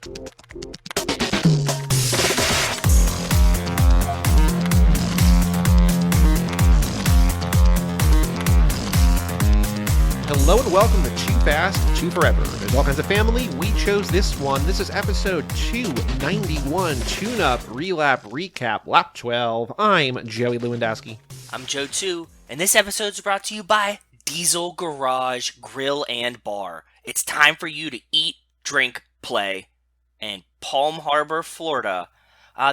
Hello and welcome to Too Fast, Too Forever. There's all kinds of family. We chose this one. This is episode 291, Tune-Up, Relap, Recap, Lap 12. I'm Joey Lewandowski. I'm Joe too, and this episode is brought to you by Diesel Garage Grill and Bar. It's time for you to eat, drink, play. And Palm Harbor, Florida.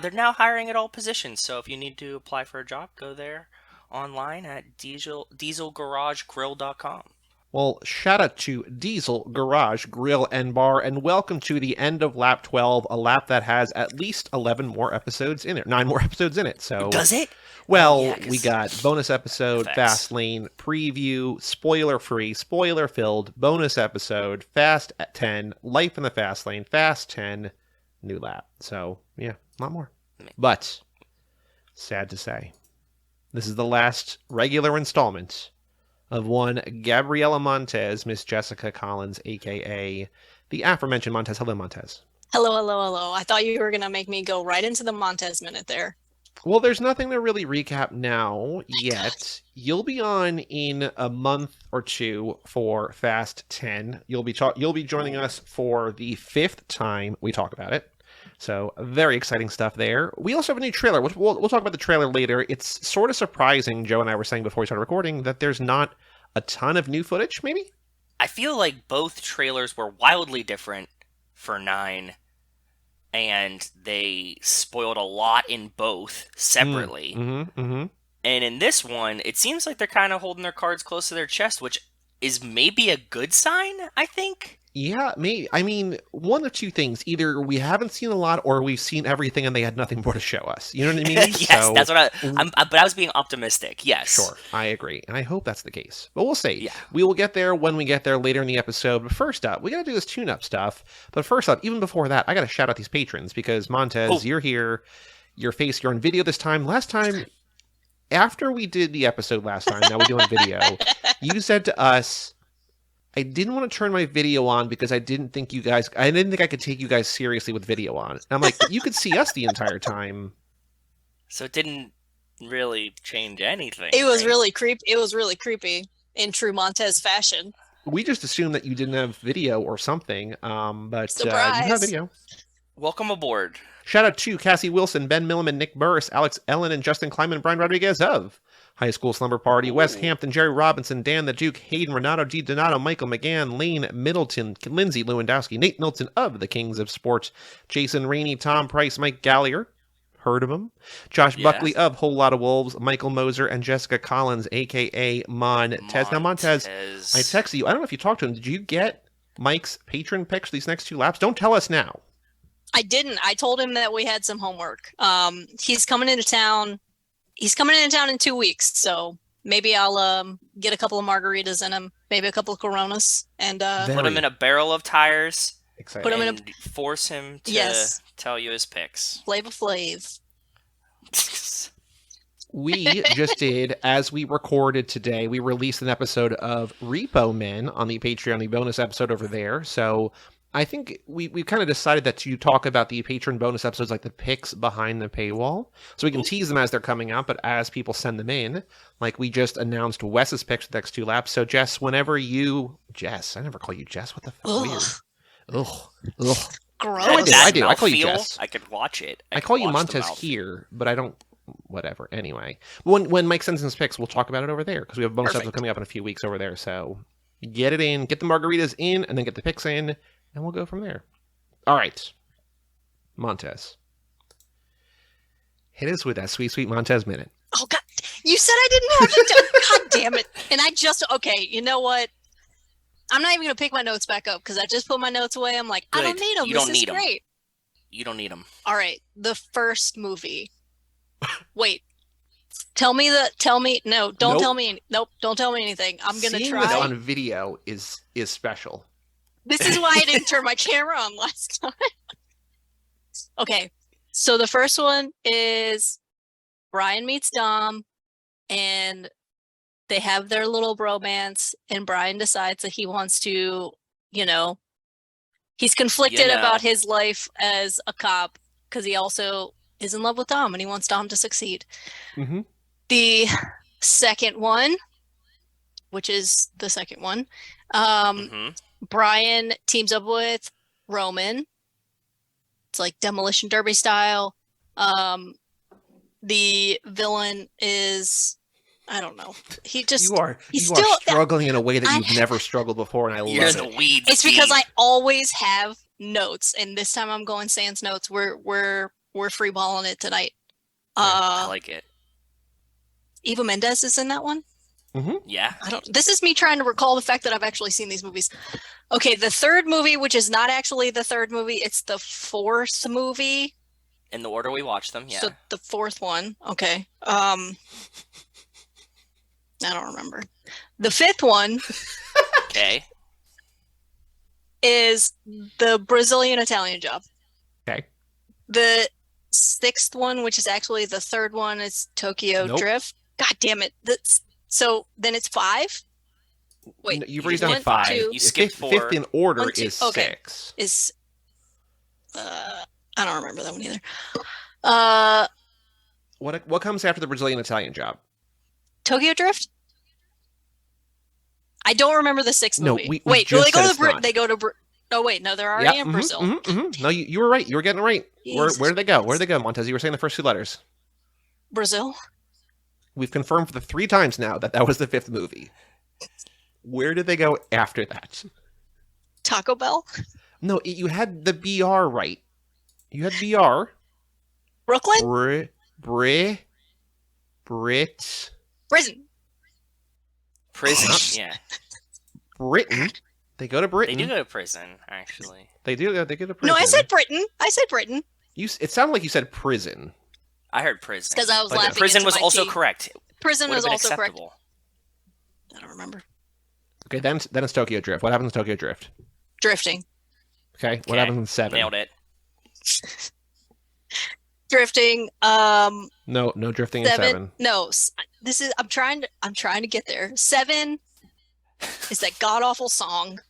They're now hiring at all positions, so if you need to apply for a job, go there online at dieselgaragegrill.com. Well, shout out to Diesel Garage Grill and Bar, and welcome to the end of Lap 12, a lap that has at least 11 more episodes in it, 9 more episodes in it. So does it? Well, yeah, we got bonus episode, Fast Lane, preview, spoiler-free, spoiler-filled, bonus episode, Fast at 10, Life in the Fast Lane, Fast 10, new lap. So, yeah, a lot more. But, sad to say, this is the last regular installment of one Gabriela Montez, Miss Jessica Collins, a.k.a. the aforementioned Montez. Hello, Montez. Hello. I thought you were going to make me go right into the Montez Minute there. Well, there's nothing to really recap now yet. You'll be on in a month or two for Fast 10. You'll be joining us for the 5th time we talk about it. So, very exciting stuff there. We also have a new trailer. We'll talk about the trailer later. It's sort of surprising, Joe and I were saying before we started recording, that there's not a ton of new footage, maybe? I feel like both trailers were wildly different for 9, and they spoiled a lot in both separately. And in this one, it seems like they're kind of holding their cards close to their chest, which is maybe a good sign, I think. Yeah, maybe. I mean, one of two things. Either we haven't seen a lot, or we've seen everything and they had nothing more to show us. You know what I mean? Yes, so, that's what but I was being optimistic, yes. Sure, I agree. And I hope that's the case. But we'll see. Yeah. We will get there when we get there later in the episode. But first up, we got to do this tune-up stuff. But first up, even before that, I got to shout out these patrons because, Montez, you're here. You're on video this time. Last time, after we did the episode last time, now we're doing video, you said to us, I didn't want to turn my video on because I didn't think I could take you guys seriously with video on. And I'm like, you could see us the entire time. So it didn't really change anything. It was really creepy. It was really creepy in true Montez fashion. We just assumed that you didn't have video or something, but Surprise. you have video. Welcome aboard. Shout out to Cassie Wilson, Ben Milliman, Nick Burris, Alex Ellen, and Justin Kleiman, Brian Rodriguez of High School Slumber Party, Wes Hampton, Jerry Robinson, Dan the Duke, Hayden, Renato D. Donato, Michael McGann, Lane Middleton, Lindsay Lewandowski, Nate Milton of the Kings of Sports, Jason Rainey, Tom Price, Mike Gallier, heard of him, Josh Buckley of Whole Lot of Wolves, Michael Moser, and Jessica Collins, a.k.a. Montez. Now, Montez, I texted you. I don't know if you talked to him. Did you get Mike's patron picks these next 2 laps? Don't tell us now. I didn't. I told him that we had some homework. He's coming into town. He's coming into town in 2 weeks, so maybe I'll get a couple of margaritas in him, maybe a couple of Coronas, and put him in a barrel of tires. Exciting. Put him in force him to tell you his picks. Flavor Flav. We just did, as we recorded today, we released an episode of Repo Men on the Patreon, the bonus episode over there. So I think we kind of decided that to talk about the patron bonus episodes, like the picks behind the paywall. So we can tease them as they're coming out, but as people send them in, like we just announced Wes's picks for the next 2 laps. So Jess, whenever Jess, I never call you Jess. What the fuck? Weird. Ugh. Gross. I do. I call you Jess. I could watch it. I call you Montez here, but I don't. Whatever. Anyway, when Mike sends his picks, we'll talk about it over there because we have a bonus episode coming up in a few weeks over there. So get it in, get the margaritas in, and then get the picks in, and we'll go from there. All right, Montez, hit us with that sweet, sweet Montez Minute. Oh God, you said I didn't have to. God damn it! And I just You know what? I'm not even gonna pick my notes back up because I just put my notes away. I'm like, Good. I don't need them. This is great. You don't need them. All right, the first movie. Wait. Tell me. No, don't tell me. Nope, don't tell me anything. I'm gonna Seeing try. this on video is special. This is why I didn't turn my camera on last time. Okay, so the first one is Brian meets Dom, and they have their little bromance, and Brian decides that he wants to, He's conflicted You know. about his life as a cop because he also is in love with Dom and he wants Dom to succeed. Mm-hmm. The second one, which is the second one, Brian teams up with Roman. It's like Demolition Derby style. The villain is, I don't know. You are struggling in a way that you've never struggled before, and I love the it. weeds. It's because I always have notes, and this time I'm going sans notes. We're freeballing it tonight. I like it. Eva Mendes is in that one. Mm-hmm. Yeah. This is me trying to recall the fact that I've actually seen these movies. Okay, the third movie, which is not actually the third movie, it's the fourth movie. In the order we watched them, yeah. So the fourth one, okay. I don't remember. The fifth one Okay. is the Brazilian Italian Job. Okay. The sixth one, which is actually the third one, is Tokyo Drift. God damn it. So then it's 5? Wait. No, you've already done 5. You skipped 4. Fifth in order 1, 2, is okay. 6. Is I don't remember that one either. What comes after the Brazilian Italian Job? Tokyo Drift? I don't remember the sixth movie. We wait, just they go said to it's not. they go to oh wait, no, they're already in Brazil. No, you were right. You were getting it right. Where did they go? Where did they go, Montez? You were saying the first 2 letters. Brazil. We've confirmed for the 3 times now that was the 5th movie. Where did they go after that? Taco Bell? No, you had the BR right. You had BR. Brooklyn? Brit. Prison, yeah. Britain. They go to Britain. They do go to prison, actually. They go to prison. No, I said Britain. It sounded like you said prison. I heard prison. Because I was laughing. Prison was also tea. correct. Prison was also acceptable. correct. I don't remember. Okay, then it's Tokyo Drift. What happens in Tokyo Drift? Drifting. Okay, what happens in 7? Nailed it. Drifting. No drifting in 7. No, this is. I'm trying to get there. 7 is that god awful song.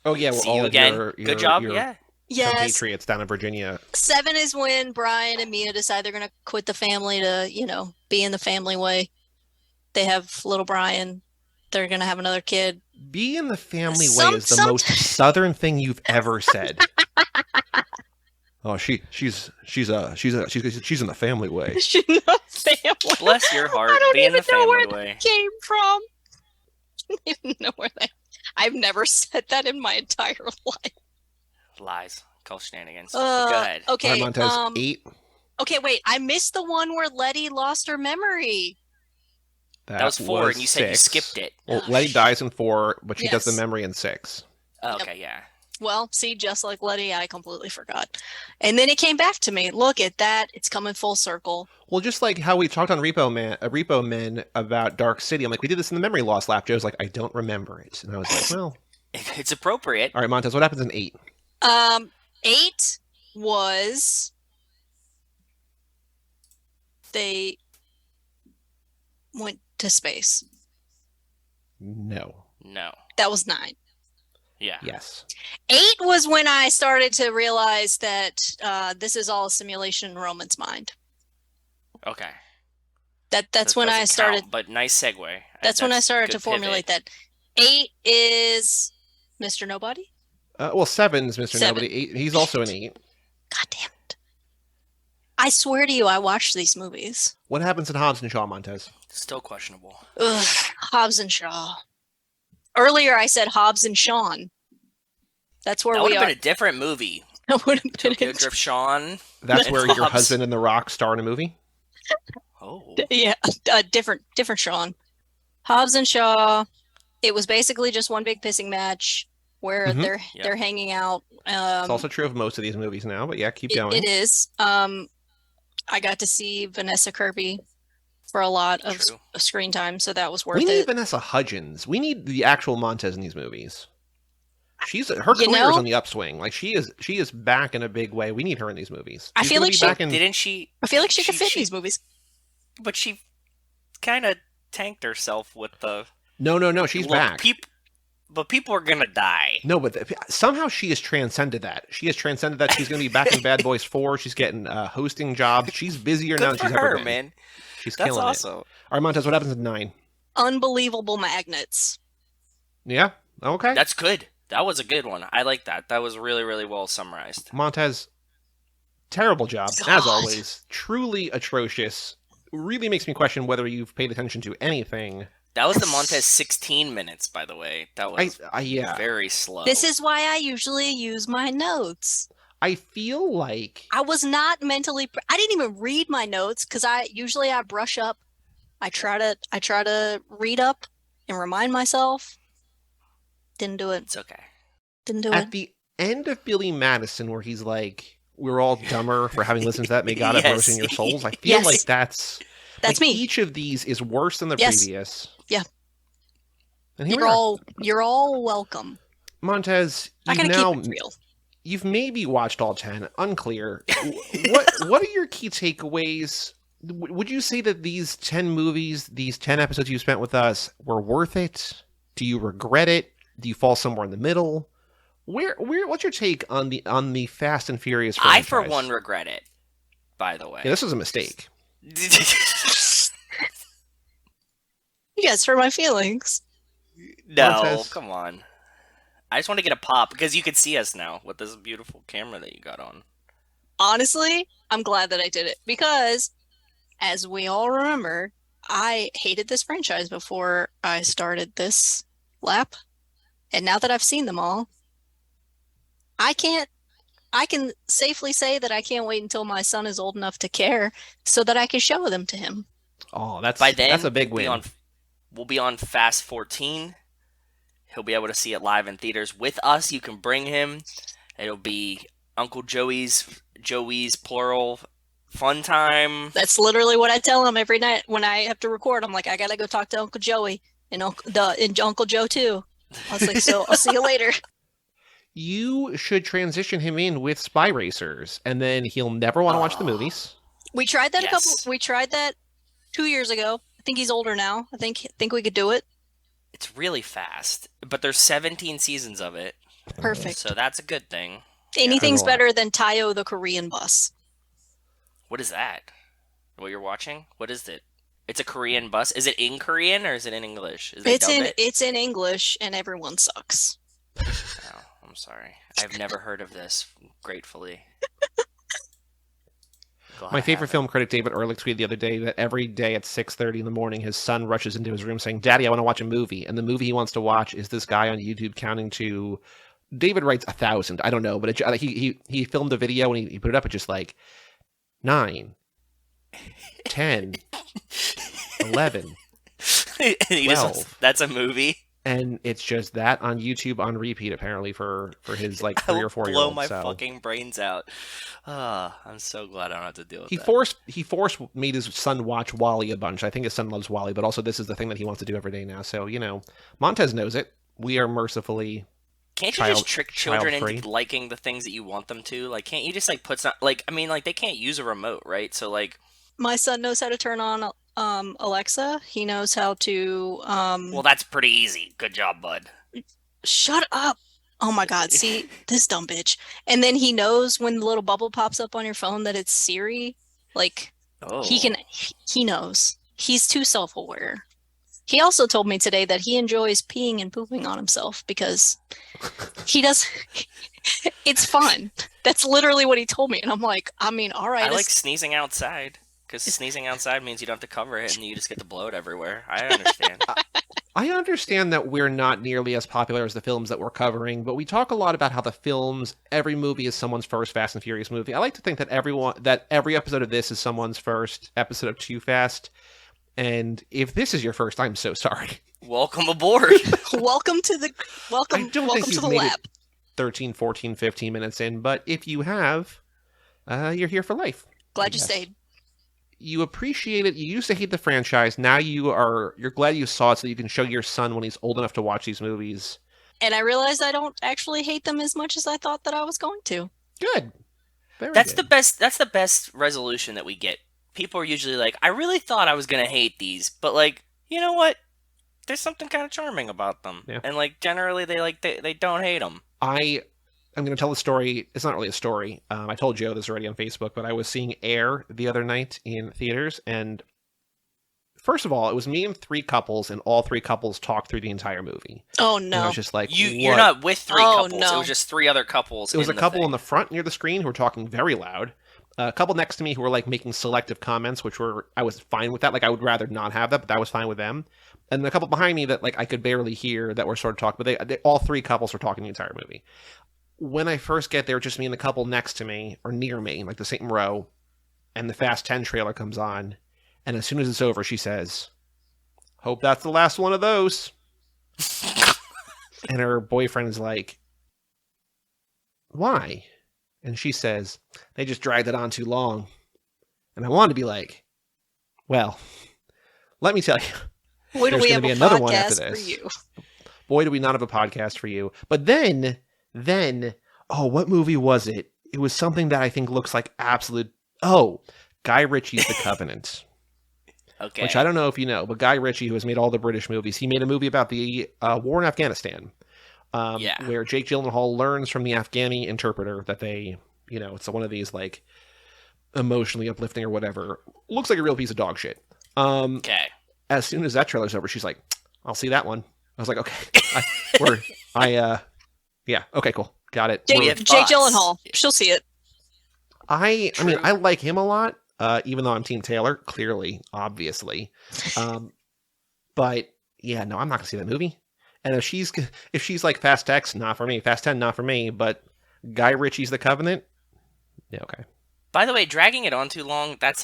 Oh yeah, well, See all you of again. your Good job. Yeah. Yes. compatriots down in Virginia. 7 is when Brian and Mia decide they're going to quit the family to, be in the family way. They have little Brian. They're going to have another kid. Be in the family way is the most southern thing you've ever said. Oh, she's in the family way. She's in the family. Bless your heart. I don't Be in even the know where family way. that came from. I don't even know where that. I've never said that in my entire life. Lies. Call shenanigans. Go ahead. Okay. All right, Montez, 8. Okay, wait. I missed the one where Letty lost her memory. That was 4, and you said you 6. skipped it. Well, Letty dies in 4, but she does the memory in 6. Oh, okay, yeah. Well, see, just like Letty, I completely forgot. And then it came back to me. Look at that. It's coming full circle. Well, just like how we talked on Repo Men about Dark City. I'm like, we did this in the memory loss lap. Joe's like, I don't remember it. And I was like, well. It's appropriate. All right, Montez, what happens in 8? 8 was they went to space. No. That was 9. Yeah. Yes. 8 was when I started to realize that this is all a simulation in Roman's mind. Okay. That's when I started. But nice segue. That's when I started to formulate that. 8 is Mr. Nobody. Well, 7 is Mr. Nobody. 8, he's also an 8. God damn it! I swear to you, I watched these movies. What happens in Hobbs and Shaw, Montez? Still questionable. Ugh, Hobbs and Shaw. Earlier, I said Hobbs and Shawn. That's where that we would are. have been a different movie. That would have been Tokyo Drift Shawn. That's where your Hobbs. husband and The Rock star in a movie? Oh. Yeah, different Shawn. Hobbs and Shaw. It was basically just one big pissing match where they're hanging out. It's also true of most of these movies now, but yeah, keep going. It is. I got to see Vanessa Kirby for a lot of screen time, so that was worth it. We need Vanessa Hudgens. We need the actual Montez in these movies. Her career is on the upswing. Like she is back in a big way. We need her in these movies. I feel like she could fit these movies. But she kind of tanked herself with the. No. She's back. but people are gonna die. No, but somehow she has transcended that. She has transcended that. She's going to be back in Bad Boys 4. She's getting hosting jobs. She's busier now than she's ever been. Man. She's That's killing awesome. it. All right, Montez, what happens in 9? Unbelievable magnets. Yeah? Okay. That's good. That was a good one. I like that. That was really, really well summarized. Montez, terrible job, God. as always. Truly atrocious. Really makes me question whether you've paid attention to anything. That was the Montez 16 minutes, by the way. That was very slow. This is why I usually use my notes. I feel like I was not mentally. I didn't even read my notes because I brush up. I try to read up and remind myself. Didn't do it. It's okay. Didn't do at it. the end of Billy Madison, where he's like, "We're all dumber for having listened to that. May God have mercy on your souls." I feel like that's me. Each of these is worse than the previous. Yeah. And you're all welcome. Montez, keep it real. You've maybe watched all 10. Unclear. What are your key takeaways? Would you say that these 10 movies, these 10 episodes you spent with us, were worth it? Do you regret it? Do you fall somewhere in the middle? What's your take on the Fast and Furious franchise? I, for one, regret it, by the way. Yeah, this was a mistake. You guys hurt my feelings. No, Montez. Come on. I just want to get a pop because you can see us now with this beautiful camera that you got on. Honestly, I'm glad that I did it because, as we all remember, I hated this franchise before I started this lap. And now that I've seen them all, I can safely say that I can't wait until my son is old enough to care so that I can show them to him. Oh, that's a big win. We'll be on Fast 14. He'll be able to see it live in theaters with us. You can bring him. It'll be Uncle Joey's plural fun time. That's literally what I tell him every night when I have to record. I'm like, I gotta go talk to Uncle Joey and Uncle Joe too. I was like, so I'll see you later. You should transition him in with Spy Racers, and then he'll never want to watch the movies. We tried that We tried that 2 years ago. I think he's older now. I think we could do it. It's really fast, but there's 17 seasons of it. Perfect. So that's a good thing. Anything's better than Tayo the Korean bus. What is that? What you're watching? What is it? It's a Korean bus. Is it in Korean or is it in English? It's in English and everyone sucks. Oh, I'm sorry. I've never heard of this. Gratefully. My favorite film critic David Ehrlich tweeted the other day that every day at 6:30 in the morning, his son rushes into his room saying, "Daddy, I want to watch a movie." And the movie he wants to watch is this guy on YouTube counting to, David writes 1,000. I don't know, but he filmed a video and he put it up at just like 9, 10, 11, 12. That's a movie. And it's just that on YouTube on repeat, apparently, for his like 3 or 4 year old. Blow my fucking brains out. I'm so glad I don't have to deal with that. He made his son watch Wall-E a bunch. I think his son loves Wall-E, but also this is the thing that he wants to do every day now. So, Montez knows it. We are mercifully Can't you just trick children into liking the things that you want them to? Like, can't you just like put some they can't use a remote, right? So like, my son knows how to turn on Alexa. He knows how to well, that's pretty easy. Good job, bud. Shut up. Oh my god, see this dumb bitch. And then he knows when the little bubble pops up on your phone that it's Siri. Like he knows. He's too self-aware. He also told me today that he enjoys peeing and pooping on himself because he does. It's fun. That's literally what he told me. And I'm like, I mean, all right. I like sneezing outside because sneezing outside means you don't have to cover it and you just get to blow it everywhere. I understand. I understand that we're not nearly as popular as the films that we're covering, but we talk a lot about how the films, every movie is someone's first Fast and Furious movie. I like to think that every episode of this is someone's first episode of Too Fast. And if this is your first, I'm so sorry. Welcome aboard. welcome to the lab. 13, 14, 15 minutes in, but if you have, you're here for life. Glad you stayed. You appreciate it. You used to hate the franchise. Now you're glad you saw it so you can show your son when he's old enough to watch these movies. And I realized I don't actually hate them as much as I thought that I was going to. Good. That's the best resolution that we get. People are usually like, I really thought I was going to hate these, but like, you know what? there's something kind of charming about them. Yeah. And like generally they don't hate them. I'm going to tell the story. It's not really a story. I told Joe this already on Facebook, but I was seeing Air the other night in theaters, and first of all, it was me and 3 couples, and all 3 couples talked through the entire movie. Oh And no! I was just like, You're not with 3 couples. No. It was just 3 other couples. It was a couple thing. in the front near the screen who were talking very loud. A couple next to me who were like making selective comments, I was fine with that. Like I would rather not have that, but that was fine with them. And a couple behind me that like I could barely hear that were sort of talking, but they all 3 couples were talking the entire movie. When I first get there, just me and the couple next to me or near me, like the same row, and the Fast 10 trailer comes on, and as soon as it's over, she says, "Hope that's the last one of those." And her boyfriend's like, "Why?" And she says, "They just dragged it on too long." And I wanted to be like, well, let me tell you. Boy, do we have be a another one after podcast for this. you. Boy, do we not have a podcast for you. But then, oh, what movie was it? It was something that I think looks like absolute... Oh, Guy Ritchie's The Covenant. Okay. Which I don't know if you know, but Guy Ritchie, who has made all the British movies, he made a movie about the war in Afghanistan. Where Jake Gyllenhaal learns from the Afghani interpreter that they, it's one of these like emotionally uplifting or whatever. Looks like a real piece of dog shit. Okay. As soon as that trailer's over, she's like, "I'll see that one." I was like, "Okay, yeah, okay, cool, got it." Jake Gyllenhaal, she'll see it. I mean, I like him a lot, even though I'm Team Taylor, clearly, obviously. But yeah, no, I'm not gonna see that movie. And if she's like Fast X, not for me. Fast 10, not for me. But Guy Ritchie's The Covenant, yeah, okay. By the way, dragging it on too long, that's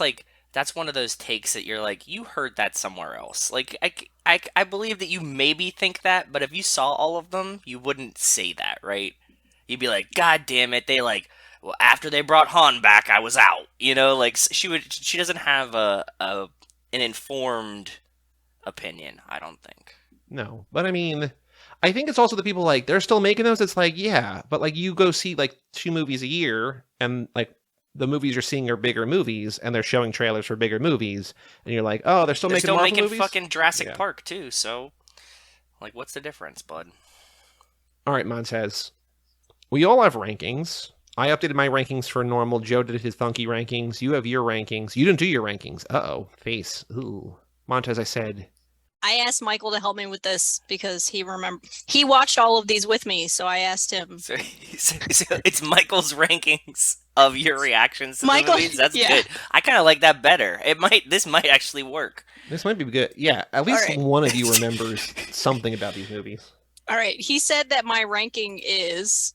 one of those takes that you're like, you heard that somewhere else. Like, I believe that you maybe think that, but if you saw all of them, you wouldn't say that, right? You'd be like, God damn it, well, after they brought Han back, I was out. Like, she doesn't have an informed opinion, I don't think. No, but I mean, I think it's also the people like, they're still making those. It's like, yeah, but like you go see like 2 movies a year, and like the movies you're seeing are bigger movies, and they're showing trailers for bigger movies, and you're like, oh, they're still making Marvel movies? Fucking Jurassic Park too. So, like, what's the difference, bud? All right, Montez. We all have rankings. I updated my rankings for normal. Joe did his funky rankings. You have your rankings. You didn't do your rankings. Uh-oh. Face. Ooh. Montez, I said... I asked Michael to help me with this because he watched all of these with me, so I asked him. So it's Michael's rankings of your reactions to the movies? That's good. I kind of like that better. This might actually work. This might be good. Yeah, at least one of you remembers something about these movies. All right, he said that my ranking is...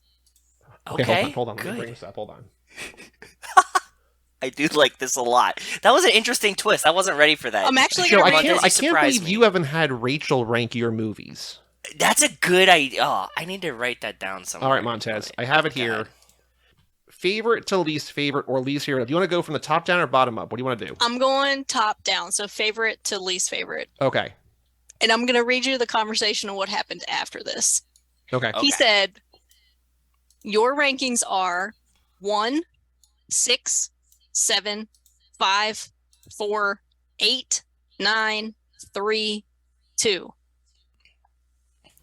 Okay, hold on. Let me bring this up. Hold on. I do like this a lot. That was an interesting twist. I wasn't ready for that. I'm actually Joe, going to I can't believe you haven't had Rachel rank your movies. That's a good idea. Oh, I need to write that down somewhere. All right, Montez. I have it here. Favorite to least favorite or least favorite. Do you want to go from the top down or bottom up? What do you want to do? I'm going top down, so favorite to least favorite. Okay. And I'm going to read you the conversation of what happened after this. Okay. He said, your rankings are 1, 6, 7, 5, 4, 8, 9, 3, 2.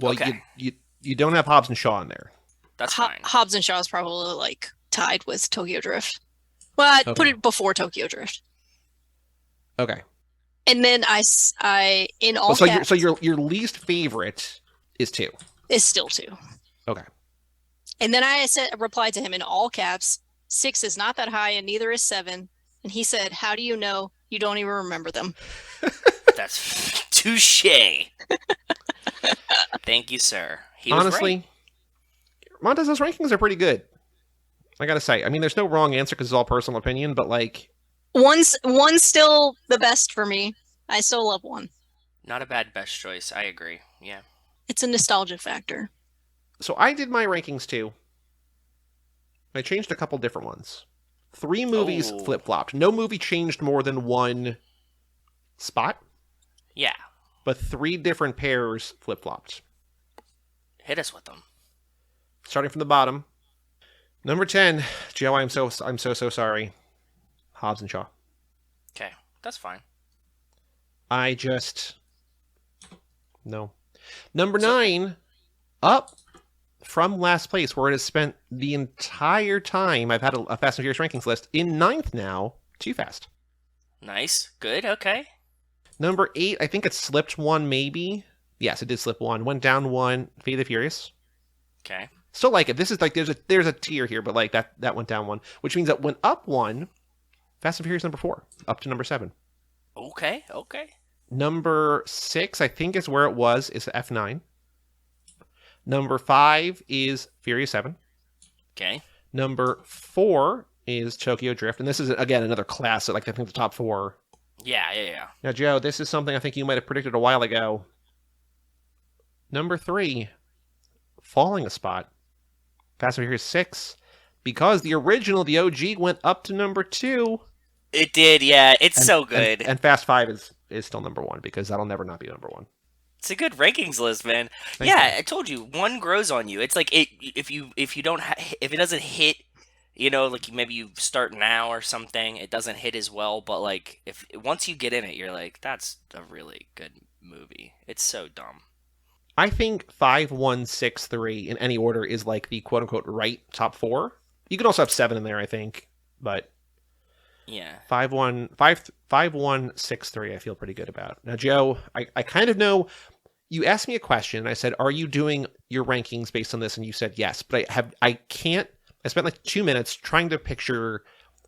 Well, okay. you don't have Hobbs and Shaw in there. That's fine. Hobbs and Shaw is probably like tied with Tokyo Drift. Well, I'd put it before Tokyo Drift. Okay. And then I in all caps, so your least favorite is 2. Is still 2. Okay. And then I replied to him in all caps, 6 is not that high and neither is 7. And he said, how do you know? You don't even remember them. That's touche. Thank you, sir. Honestly, Montez's rankings are pretty good. I gotta say. I mean, there's no wrong answer because it's all personal opinion, but like... One's still the best for me. I still love 1. Not a bad best choice. I agree. Yeah. It's a nostalgia factor. So I did my rankings too. I changed a couple different ones. 3 movies flip-flopped. No movie changed more than 1 spot. Yeah. But 3 different pairs flip-flopped. Hit us with them. Starting from the bottom. Number 10, Joe, I'm so sorry. Hobbs and Shaw. Okay, that's fine. I just... No. Number 9, up from last place, where it has spent the entire time I've had a Fast and Furious rankings list. In 9th now, Too Fast. Nice. Good. Okay. Number 8, I think it slipped 1, maybe. Yes, it did slip 1. Went down 1, Fate of the Furious. Okay. Still like it. This is like, there's a tier here, but like that went down 1, which means that went up 1, Fast and Furious number 4, up to number 7. Okay. Number 6, I think is where it was, is F9. Number 5 is Furious 7. Okay. Number 4 is Tokyo Drift. And this is, again, another classic, like I think the top 4. Yeah. Now, Joe, this is something I think you might have predicted a while ago. Number 3, falling a spot. Fast and Furious 6. Because the original, the OG, went up to number 2. It did, yeah. It's so good. And Fast 5 is still number 1, because that'll never not be number 1. It's a good rankings list, man. Thank you. I told you, one grows on you. It's like if it doesn't hit, like maybe you start now or something, it doesn't hit as well. But like if once you get in it, you're like, that's a really good movie. It's so dumb. I think 5, 1, 6, 3 in any order is like the quote unquote right top 4. You could also have 7 in there, I think, but yeah, 5, 1, 6, 3. I feel pretty good about. Now, Joe, I kind of know. You asked me a question, and I said, "Are you doing your rankings based on this?" And you said yes, but I can't. I spent like 2 minutes trying to picture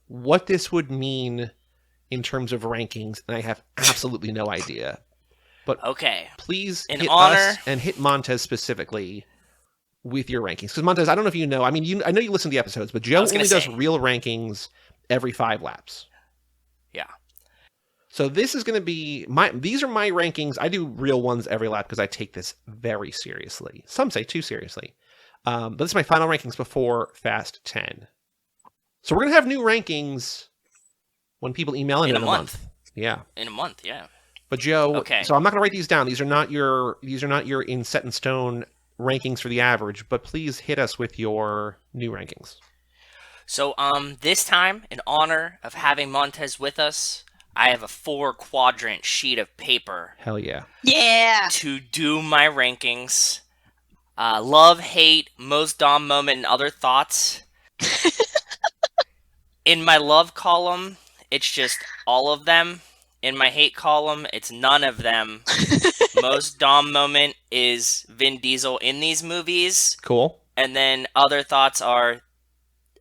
what this would mean in terms of rankings, and I have absolutely no idea. But okay, please in hit honor us and hit Montez specifically with your rankings, because Montez, I don't know if you know. I mean, I know you listen to the episodes, but Joe only does real rankings every 5 laps. Yeah. So this is going to be these are my rankings. I do real ones every lap because I take this very seriously. Some say too seriously. But this is my final rankings before Fast 10. So we're going to have new rankings when people email in a month. Yeah. In a month, yeah. But Joe, okay. So I'm not going to write these down. These are not your in set in stone rankings for the average, but please hit us with your new rankings. So this time, in honor of having Montez with us, I have a 4-quadrant sheet of paper. Hell yeah. Yeah. To do my rankings. Love, hate, most dumb moment, and other thoughts. In my love column, it's just all of them. In my hate column, it's none of them. Most dumb moment is Vin Diesel in these movies. Cool. And then other thoughts are,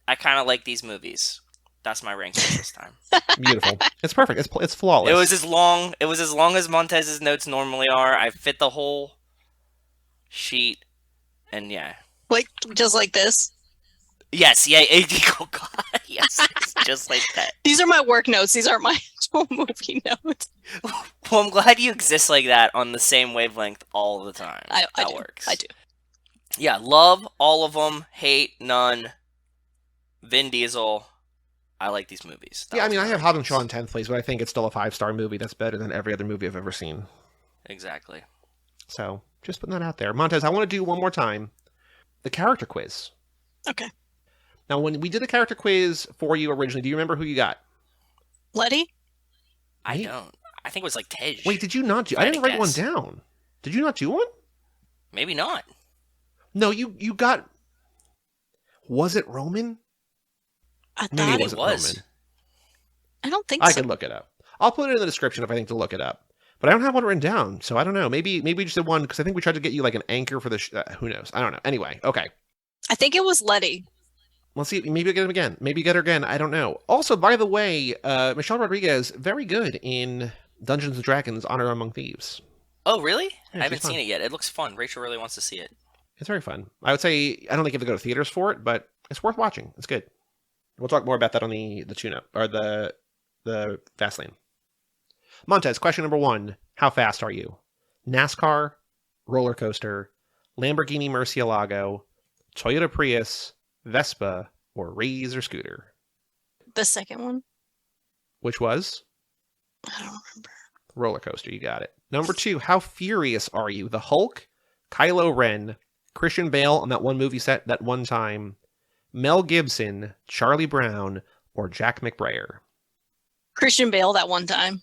I kind of like these movies. That's my rankings this time. Beautiful. It's perfect. It's flawless. It was as long as Montez's notes normally are. I fit the whole sheet, and yeah. Like just like this. Yes. Yeah. Oh God. Yes. Just like that. These are my work notes. These aren't my actual movie notes. Well, I'm glad you exist like that on the same wavelength all the time. That works. I do. Yeah. Love all of them. Hate none. Vin Diesel. I like these movies. Yeah, I mean, I have Hobbs and Shaw in 10th place, but I think it's still a 5-star movie. That's better than every other movie I've ever seen. Exactly. So, just putting that out there. Montez, I want to do one more time the character quiz. Okay. Now, when we did the character quiz for you originally, do you remember who you got? Letty? I don't. I think it was like Tej. Wait, did you not do? I didn't write one down. Did you not do one? Maybe not. No, you got. Was it Roman? I thought Maybe it was. Roman. I don't think so. I can look it up. I'll put it in the description if I think to look it up. But I don't have one written down, so I don't know. Maybe we just did one because I think we tried to get you like an anchor for the. Who knows? I don't know. Anyway, okay. I think it was Letty. Let's see. Maybe get him again. Maybe get her again. I don't know. Also, by the way, Michelle Rodriguez, very good in Dungeons and Dragons: Honor Among Thieves. Oh, really? Yeah, I haven't seen it yet. It looks fun. Rachel really wants to see it. It's very fun. I would say I don't think you have to go to theaters for it, but it's worth watching. It's good. We'll talk more about that on the tune-up or the fast lane. Montez, question number 1: how fast are you? NASCAR, roller coaster, Lamborghini Murcielago, Toyota Prius, Vespa, or Razor scooter? The second one? Which was? I don't remember. Roller coaster, you got it. Number 2, how furious are you? The Hulk, Kylo Ren, Christian Bale on that one movie set that one time, Mel Gibson, Charlie Brown, or Jack McBrayer? Christian Bale that one time.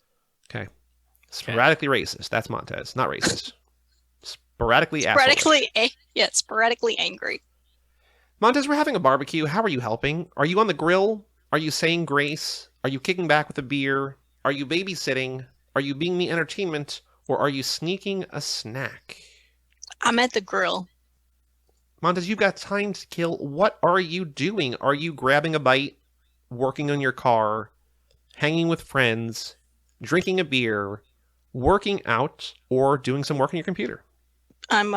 Okay. Sporadically racist. That's Montez. Not racist. Sporadically assholes. Sporadically angry. Montez, we're having a barbecue. How are you helping? Are you on the grill? Are you saying grace? Are you kicking back with a beer? Are you babysitting? Are you being the entertainment? Or are you sneaking a snack? I'm at the grill. Montez, you've got time to kill. What are you doing? Are you grabbing a bite, working on your car, hanging with friends, drinking a beer, working out, or doing some work on your computer? I'm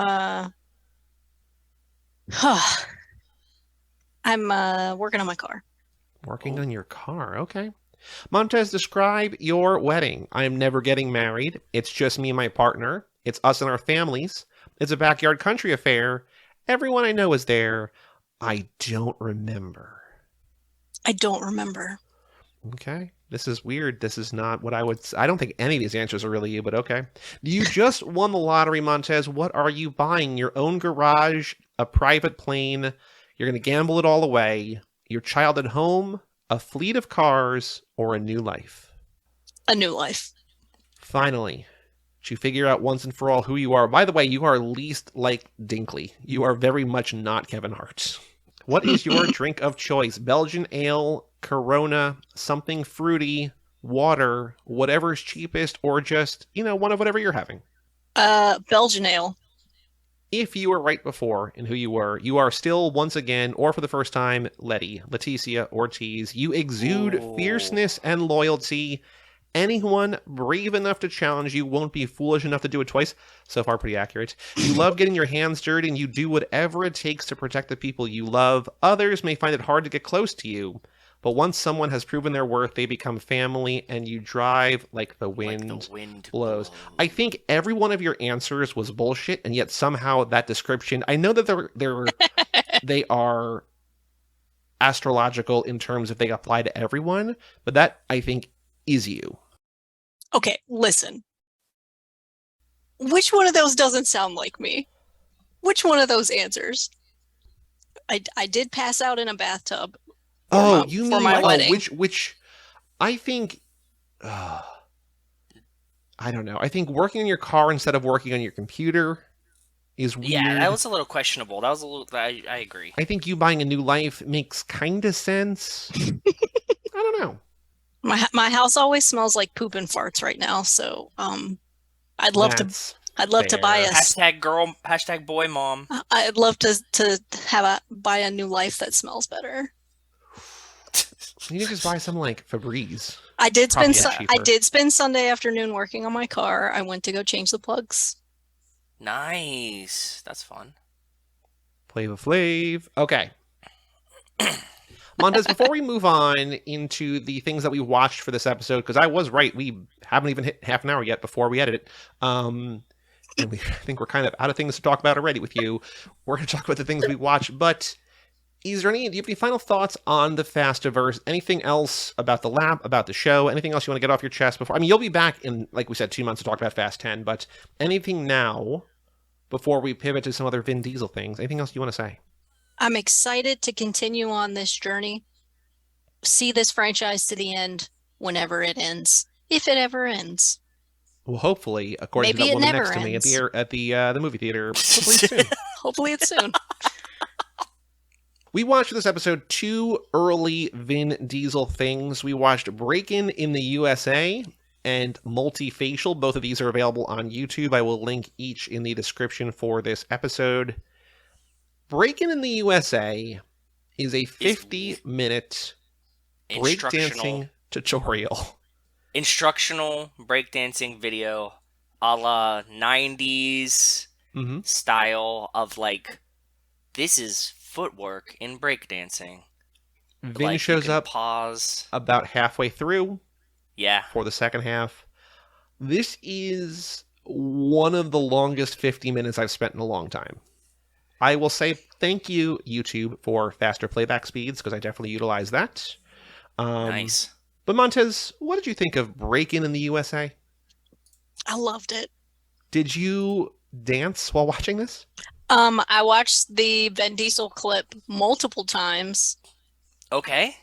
working on my car. Working on your car, okay. Montez, describe your wedding. I am never getting married. It's just me and my partner. It's us and our families. It's a backyard country affair. Everyone I know is there. I don't remember. I don't remember. Okay. This is weird. This is not what I don't think any of these answers are really you, but okay. You just won the lottery, Montez. What are you buying? Your own garage, a private plane. You're going to gamble it all away. Your child at home, a fleet of cars, or a new life? A new life. Finally, to figure out once and for all who you are. By the way, you are least like Dinkley. You are very much not Kevin Hart. What is your drink of choice? Belgian ale, Corona, something fruity, water, whatever's cheapest, or just, one of whatever you're having? Belgian ale. If you were right before in who you were, you are still once again, or for the first time, Leticia Ortiz. You exude fierceness and loyalty. Anyone brave enough to challenge you won't be foolish enough to do it twice. So far, pretty accurate. You love getting your hands dirty, and you do whatever it takes to protect the people you love. Others may find it hard to get close to you, but once someone has proven their worth, they become family, and you drive like the wind, blows. I think every one of your answers was bullshit, and yet somehow that description, I know that they are astrological in terms of they apply to everyone, but that, I think, is you. Okay, listen. Which one of those doesn't sound like me? Which one of those answers? I did pass out in a bathtub. For my wedding. Which I think, I don't know. I think working on your car instead of working on your computer is weird. Yeah, that was a little questionable. That was a little. I agree. I think you buying a new life makes kind of sense. I don't know. My house always smells like poop and farts right now, so I'd love to buy a # boy mom. I'd love to buy a new life that smells better. You can just buy some like Febreze. I did spend Sunday afternoon working on my car. I went to go change the plugs. Nice. That's fun. Flava Flav. Okay. Montez, before we move on into the things that we watched for this episode, because I was right, we haven't even hit half an hour yet before we edit it. And I think we're kind of out of things to talk about already with you. We're going to talk about the things we watched, but do you have any final thoughts on the Fastiverse? Anything else about the lab, about the show? Anything else you want to get off your chest before? I mean, you'll be back in, like we said, 2 months to talk about Fast 10, but anything now before we pivot to some other Vin Diesel things? Anything else you want to say? I'm excited to continue on this journey. See this franchise to the end whenever it ends. If it ever ends. Well, hopefully, according to that woman next to me at the movie theater, hopefully soon. Hopefully it's soon. We watched this episode 2 early Vin Diesel things. We watched Breakin in the USA and Multifacial. Both of these are available on YouTube. I will link each in the description for this episode. Breakin in the USA is a 50-minute breakdancing tutorial. Instructional breakdancing video a la 90s style of like, this is footwork in breakdancing. Vin shows up about halfway through. Yeah. For the second half. This is one of the longest 50 minutes I've spent in a long time. I will say thank you, YouTube, for faster playback speeds, because I definitely utilize that. Nice. But Montez, what did you think of Breakin in the USA? I loved it. Did you dance while watching this? I watched the Vin Diesel clip multiple times. Okay.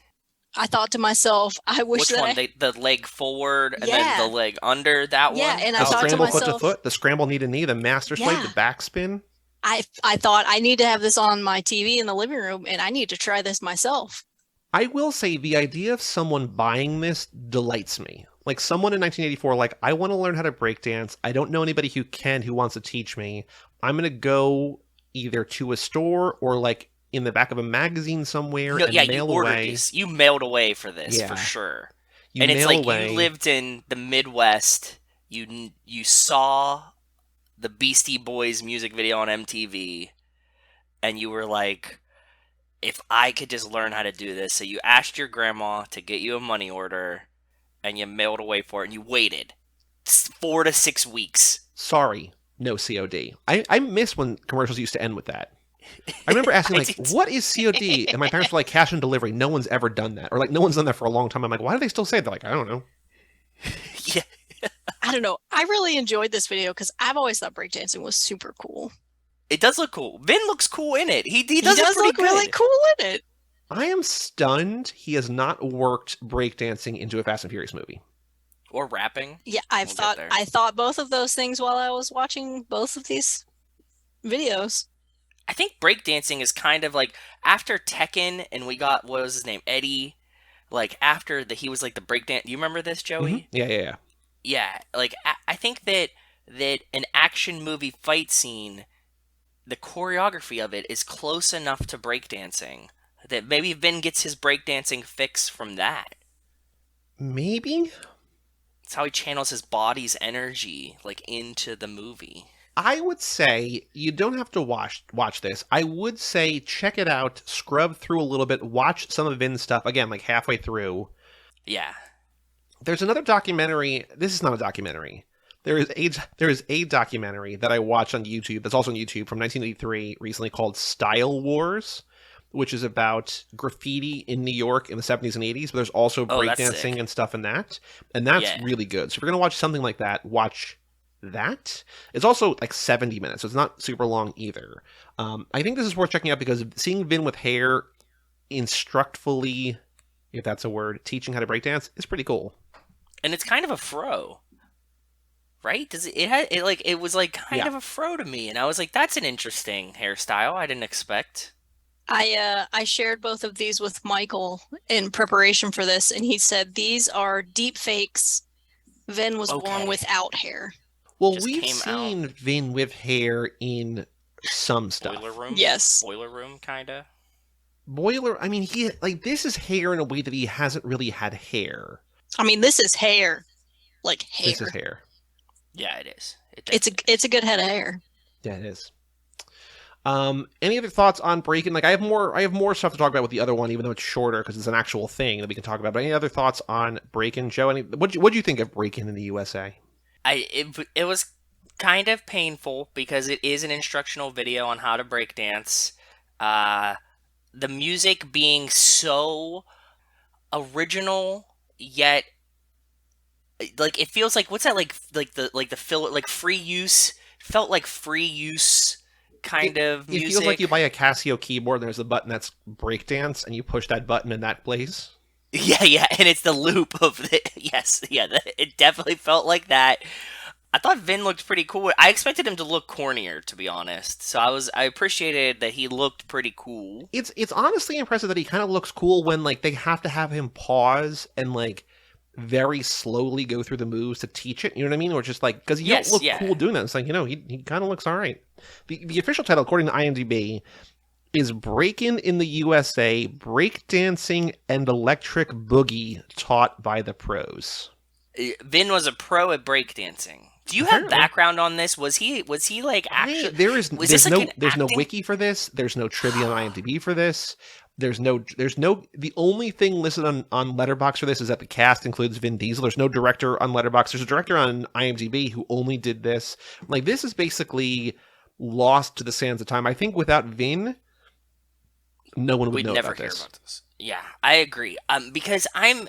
I thought to myself, I wish Which one? The leg forward and then the leg under, that one? Yeah, and I the thought to scramble myself, foot to foot, the scramble knee to knee, the master swipe, the backspin. I thought I need to have this on my TV in the living room, and I need to try this myself. I will say the idea of someone buying this delights me. Like someone in 1984, like, I want to learn how to breakdance. I don't know anybody who wants to teach me. I'm going to go either to a store or like in the back of a magazine somewhere and mail away. This. You mailed away for this, for sure. And it's like you lived in the Midwest. You saw the Beastie Boys music video on MTV, and you were like, if I could just learn how to do this. So you asked your grandma to get you a money order, and you mailed away for it, and you waited 4 to 6 weeks. Sorry, no COD. I miss when commercials used to end with that. I remember asking, like, what is COD? And my parents were like, cash on delivery. No one's ever done that. Or like, no one's done that for a long time. I'm like, why do they still say that? They're like, I don't know. Yeah. I don't know. I really enjoyed this video because I've always thought breakdancing was super cool. It does look cool. Vin looks cool in it. He does look really cool in it. I am stunned he has not worked breakdancing into a Fast and Furious movie. Or rapping. Yeah, I thought both of those things while I was watching both of these videos. I think breakdancing is kind of like after Tekken and we got, what was his name, Eddie, like after he was like the breakdance. You remember this, Joey? Mm-hmm. Yeah. Yeah, like I think that an action movie fight scene, the choreography of it is close enough to breakdancing that maybe Vin gets his breakdancing fix from that. Maybe. It's how he channels his body's energy like into the movie. I would say you don't have to watch this. I would say check it out, scrub through a little bit, watch some of Vin's stuff, again, like halfway through. Yeah. There's another documentary. This is not a documentary. There is a documentary that I watched on YouTube, that's also on YouTube, from 1983, recently, called Style Wars, which is about graffiti in New York in the 70s and 80s, but there's also breakdancing and stuff in that. And that's really good. So if you're going to watch something like that, watch that. It's also like 70 minutes, so it's not super long either. I think this is worth checking out because seeing Vin with hair instructfully, if that's a word, teaching how to breakdance is pretty cool. And it's kind of a fro, right? It was like kind of a fro to me, and I was like, that's an interesting hairstyle. I didn't expect. I shared both of these with Michael in preparation for this, and he said these are deep fakes. Vin was born without hair. Well, we've seen Vin with hair in some stuff. Boiler Room? Yes. Boiler Room, kind of. I mean, this is hair in a way that he hasn't really had hair. I mean, this is hair. Like hair. This is hair. Yeah, it is. It's a good head of hair. Yeah, it is. Any other thoughts on Breakin? Like, I have more stuff to talk about with the other one, even though it's shorter because it's an actual thing that we can talk about. But any other thoughts on Breakin, Joe? What do you think of Breakin in the USA? It was kind of painful because it is an instructional video on how to breakdance. The music being so original, yet like it feels like, what's that, like free use, felt like free use kind of music. It feels like you buy a Casio keyboard and there's a button that's breakdance and you push that button in that place. Yeah, and it's the loop of the it definitely felt like that. I thought Vin looked pretty cool. I expected him to look cornier, to be honest. So I appreciated that he looked pretty cool. It's honestly impressive that he kind of looks cool when like they have to have him pause and like very slowly go through the moves to teach it. You know what I mean? Or just like, because you don't look cool doing that. It's like, he kind of looks all right. The official title, according to IMDb, is Breakin in the USA, Breakdancing and Electric Boogie Taught by the Pros. Vin was a pro at breakdancing. Do you have background on this? Was he like actually? There's no wiki for this. There's no trivia on IMDb for this. There's no. The only thing listed on Letterboxd for this is that the cast includes Vin Diesel. There's no director on Letterboxd. There's a director on IMDb who only did this. Like, this is basically lost to the sands of time. I think without Vin, no one would know about this. About this. Yeah, I agree. Because I'm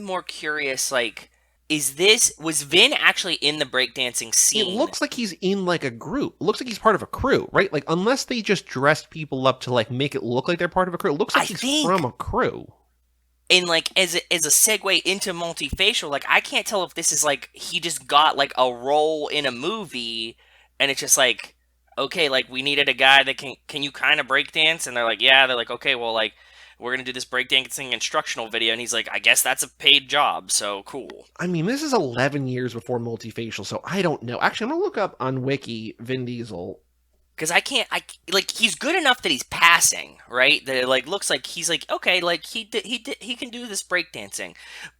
more curious. Like, was Vin actually in the breakdancing scene? It looks like he's in like a group. It looks like he's part of a crew, right? Like, unless they just dressed people up to like make it look like they're part of a crew. It looks like he's from a crew. And like as a segue into multifacial, like I can't tell if this is like he just got like a role in a movie, and it's just like, okay, like we needed a guy that can you kind of breakdance, and they're like, yeah, they're like, okay, well, like we're gonna do this breakdancing instructional video, and he's like, I guess that's a paid job, so cool. I mean, this is 11 years before multifacial, so I don't know. Actually, I'm gonna look up on Wiki Vin Diesel. Because I like he's good enough that he's passing, right? That it like looks like he's like, okay, like he can do this breakdancing,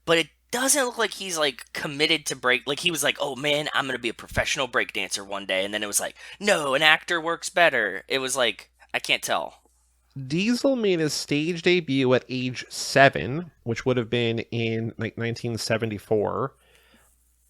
but it doesn't look like he's like committed to break. Like he was like, oh man, I'm gonna be a professional breakdancer one day, and then it was like, no, an actor works better. It was like, I can't tell. Diesel made his stage debut at age 7, which would have been in like 1974,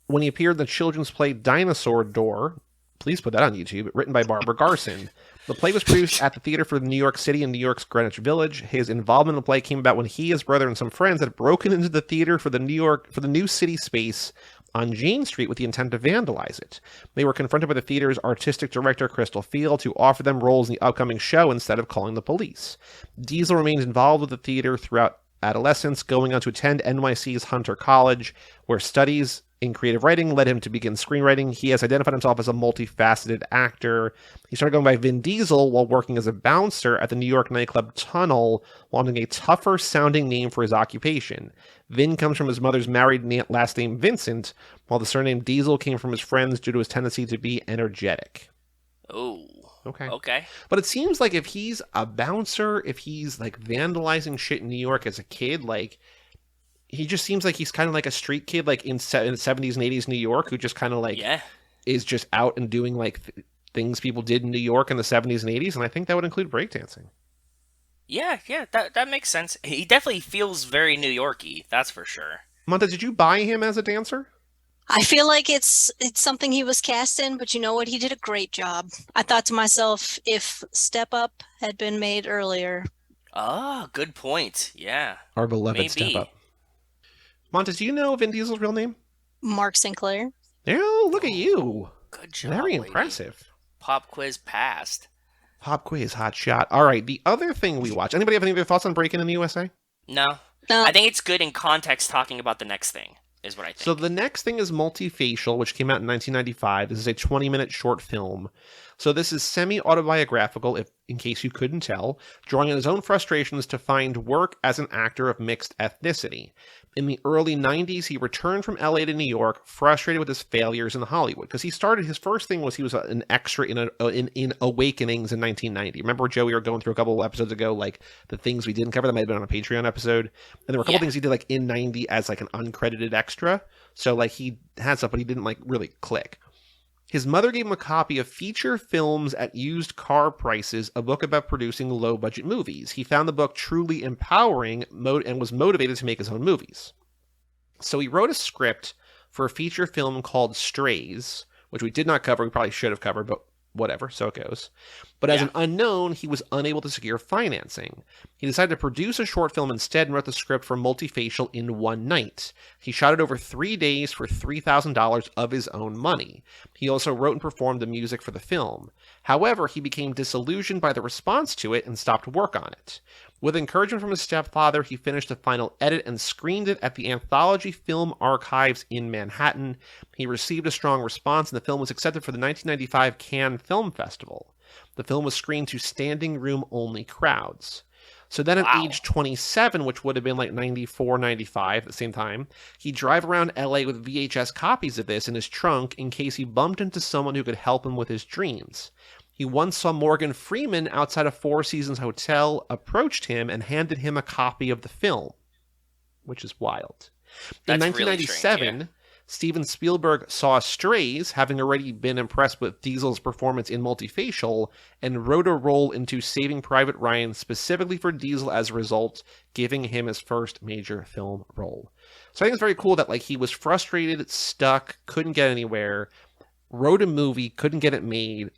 when he appeared in the children's play Dinosaur Door. Please put that on YouTube. Written by Barbara Garson. The play was produced at the Theater for New York City in New York's Greenwich Village. His involvement in the play came about when he, his brother, and some friends had broken into the theater for the new city space on Jane Street with the intent to vandalize it. They were confronted by the theater's artistic director, Crystal Field, who offered them roles in the upcoming show instead of calling the police. Diesel remained involved with the theater throughout adolescence, going on to attend NYC's Hunter College, where studies in creative writing led him to begin screenwriting. He has identified himself as a multifaceted actor. He started going by Vin Diesel while working as a bouncer at the New York nightclub Tunnel, wanting a tougher-sounding name for his occupation. Vin comes from his mother's married last name Vincent, while the surname Diesel came from his friends due to his tendency to be energetic. Oh. Okay. But it seems like if he's a bouncer, if he's like vandalizing shit in New York as a kid, like he just seems like he's kind of like a street kid, like in the 70s and 80s New York, who just kind of like is just out and doing like things people did in New York in the 70s and 80s. And I think that would include breakdancing. Yeah, that makes sense. He definitely feels very New York-y, that's for sure. Montez, did you buy him as a dancer? I feel like it's something he was cast in, but you know what? He did a great job. I thought to myself, if Step Up had been made earlier. Ah, good point. Yeah. Our beloved Step Up. Montez, do you know Vin Diesel's real name? Mark Sinclair. Oh, look at you. Good job. Very lady. Impressive. Pop quiz passed. Pop quiz, hot shot. All right, the other thing we watch. Anybody have any other thoughts on Breakin in the USA? No. I think it's good in context talking about the next thing, is what I think. So the next thing is Multifacial, which came out in 1995. This is a 20-minute short film. So this is semi-autobiographical, in case you couldn't tell, drawing on his own frustrations to find work as an actor of mixed ethnicity. In the early 90s, he returned from LA to New York, frustrated with his failures in Hollywood. Because he started, his first thing was he was an extra in Awakenings in 1990. Remember, Joe, we were going through a couple of episodes ago, like the things we didn't cover that might have been on a Patreon episode. And there were a couple things he did like in 90 as like an uncredited extra. So like he had stuff, but he didn't like really click. His mother gave him a copy of Feature Films at Used Car Prices, a book about producing low-budget movies. He found the book truly empowering and was motivated to make his own movies. So he wrote a script for a feature film called Strays, which we did not cover. We probably should have covered, but whatever, so it goes. But as an unknown, he was unable to secure financing. He decided to produce a short film instead and wrote the script for Multifacial in one night. He shot it over 3 days for $3,000 of his own money. He also wrote and performed the music for the film. However, he became disillusioned by the response to it and stopped work on it. With encouragement from his stepfather, he finished the final edit and screened it at the Anthology Film Archives in Manhattan. He received a strong response, and the film was accepted for the 1995 Cannes Film Festival. The film was screened to standing room only crowds. So then at age 27, which would have been like 94, 95 at the same time, he'd drive around LA with VHS copies of this in his trunk in case he bumped into someone who could help him with his dreams. He once saw Morgan Freeman outside a Four Seasons hotel, approached him, and handed him a copy of the film, which is wild. In 1997, really strange, Steven Spielberg saw Strays, having already been impressed with Diesel's performance in Multifacial, and wrote a role into Saving Private Ryan specifically for Diesel as a result, giving him his first major film role. So I think it's very cool that like he was frustrated, stuck, couldn't get anywhere, wrote a movie, couldn't get it made.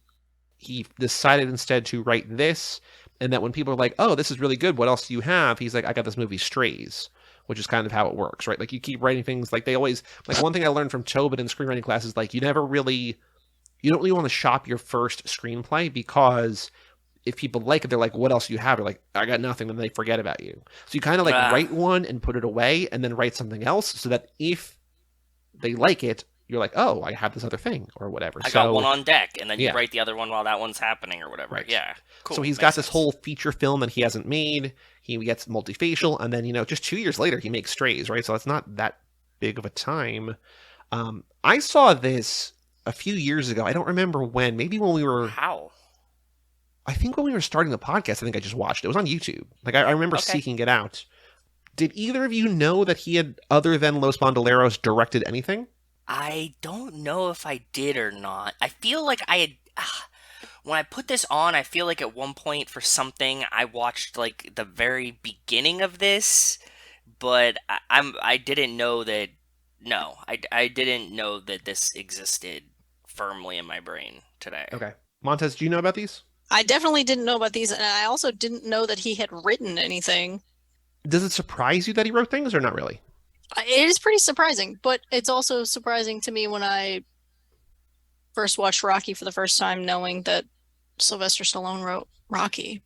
He decided instead to write this, and that when people are like, oh, this is really good, what else do you have? He's like, I got this movie Strays, which is kind of how it works, right? Like you keep writing things, like they always, like one thing I learned from Tobin in screenwriting classes, like you don't really want to shop your first screenplay because if people like it, they're like, what else do you have? They're like, I got nothing. Then they forget about you. So you kind of like write one and put it away and then write something else so that if they like it, you're like, oh, I have this other thing or whatever. I got one on deck, and then you Yeah. write the other one while that one's happening or whatever. Right. Yeah, cool. So he's Makes got this sense. whole feature film that he hasn't made. He gets multifacial, and then, just 2 years later, he makes Strays, right? So it's not that big of a time. I saw this a few years ago. I don't remember when. Maybe when we were... How? I think when we were starting the podcast, I think I just watched it. It was on YouTube. Like, I remember seeking it out. Did either of you know that he had, other than Los Bandoleros, directed anything? I don't know if I did or not. I feel like I had... when I put this on, I feel like at one point for something, I watched, like, the very beginning of this, but I didn't know that... No, I didn't know that this existed firmly in my brain today. Okay. Montez, do you know about these? I definitely didn't know about these, and I also didn't know that he had written anything. Does it surprise you that he wrote things or not really? It is pretty surprising, but it's also surprising to me when I first watched Rocky for the first time, knowing that Sylvester Stallone wrote Rocky.